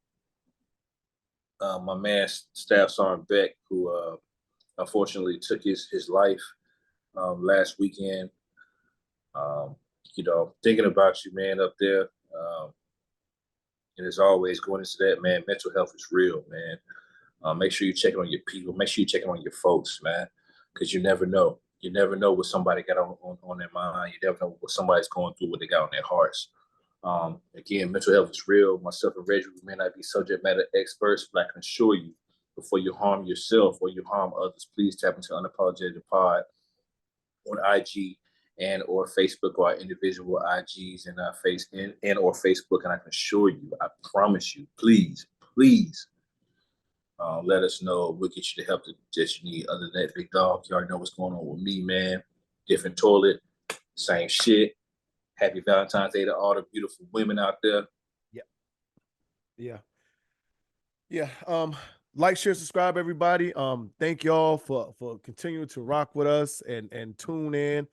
my man Staff Sergeant Beck, who unfortunately took his life last weekend. Thinking about you, man, up there. And as always, going into that, man, mental health is real, man. Make sure you check on your people. Make sure you check on your folks, man, because you never know. You never know what somebody got on their mind. You never know what somebody's going through, what they got on their hearts. Again, mental health is real. Myself and Reggie, we may not be subject matter experts, but I can assure you, before you harm yourself or you harm others, please tap into Unapologetic Pod on IG and or Facebook, or our individual IGs and and or Facebook. And I can assure you, I promise you, please, let us know. We'll get you the help that you need. Other than that, big dog, you already know what's going on with me, man. Different toilet, same shit. Happy Valentine's Day to all the beautiful women out there. Yeah. Like, share, subscribe, everybody. Thank y'all for continuing to rock with us and tune in.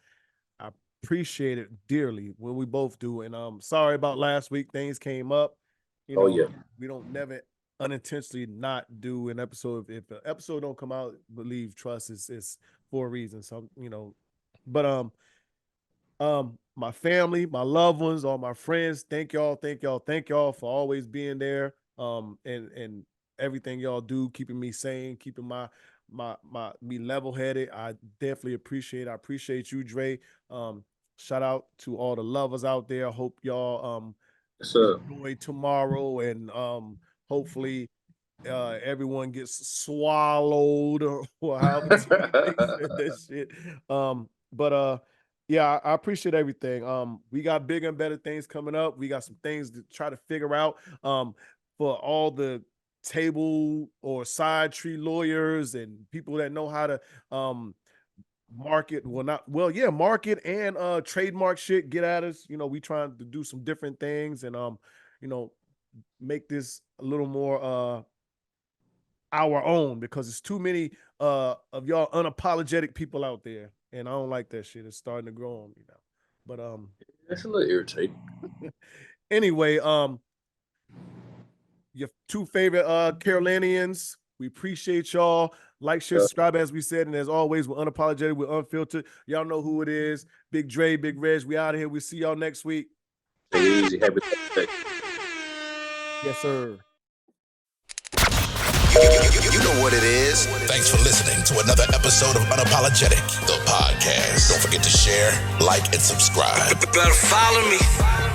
I appreciate it dearly when we both do. And sorry about last week. Things came up. We don't never unintentionally not do an episode. If the episode don't come out, believe, trust, is for a reason. So, but my family, my loved ones, all my friends, thank y'all for always being there. And everything y'all do, keeping me sane, keeping my me level-headed. I definitely appreciate it. I appreciate you, Dre. Shout out to all the lovers out there. Hope y'all enjoy tomorrow, and hopefully everyone gets swallowed or however that shit. But yeah, I appreciate everything. We got bigger and better things coming up. We got some things to try to figure out. For all the table or side tree lawyers and people that know how to market and trademark shit, get at us. We trying to do some different things and make this a little more our own, because it's too many of y'all unapologetic people out there, and I don't like that shit. It's starting to grow on me now. But that's a little irritating. Anyway, your two favorite Carolinians, we appreciate y'all. Like, share, subscribe, as we said, and as always, we're unapologetic, we're unfiltered. Y'all know who it is. Big Dre, Big Reg, we out of here. We'll see y'all next week. Easy. Happy birthday. Yes, sir. You know what it is. Thanks for listening to another episode of Unapologetic, the podcast. Don't forget to share, like, and subscribe. Better follow me.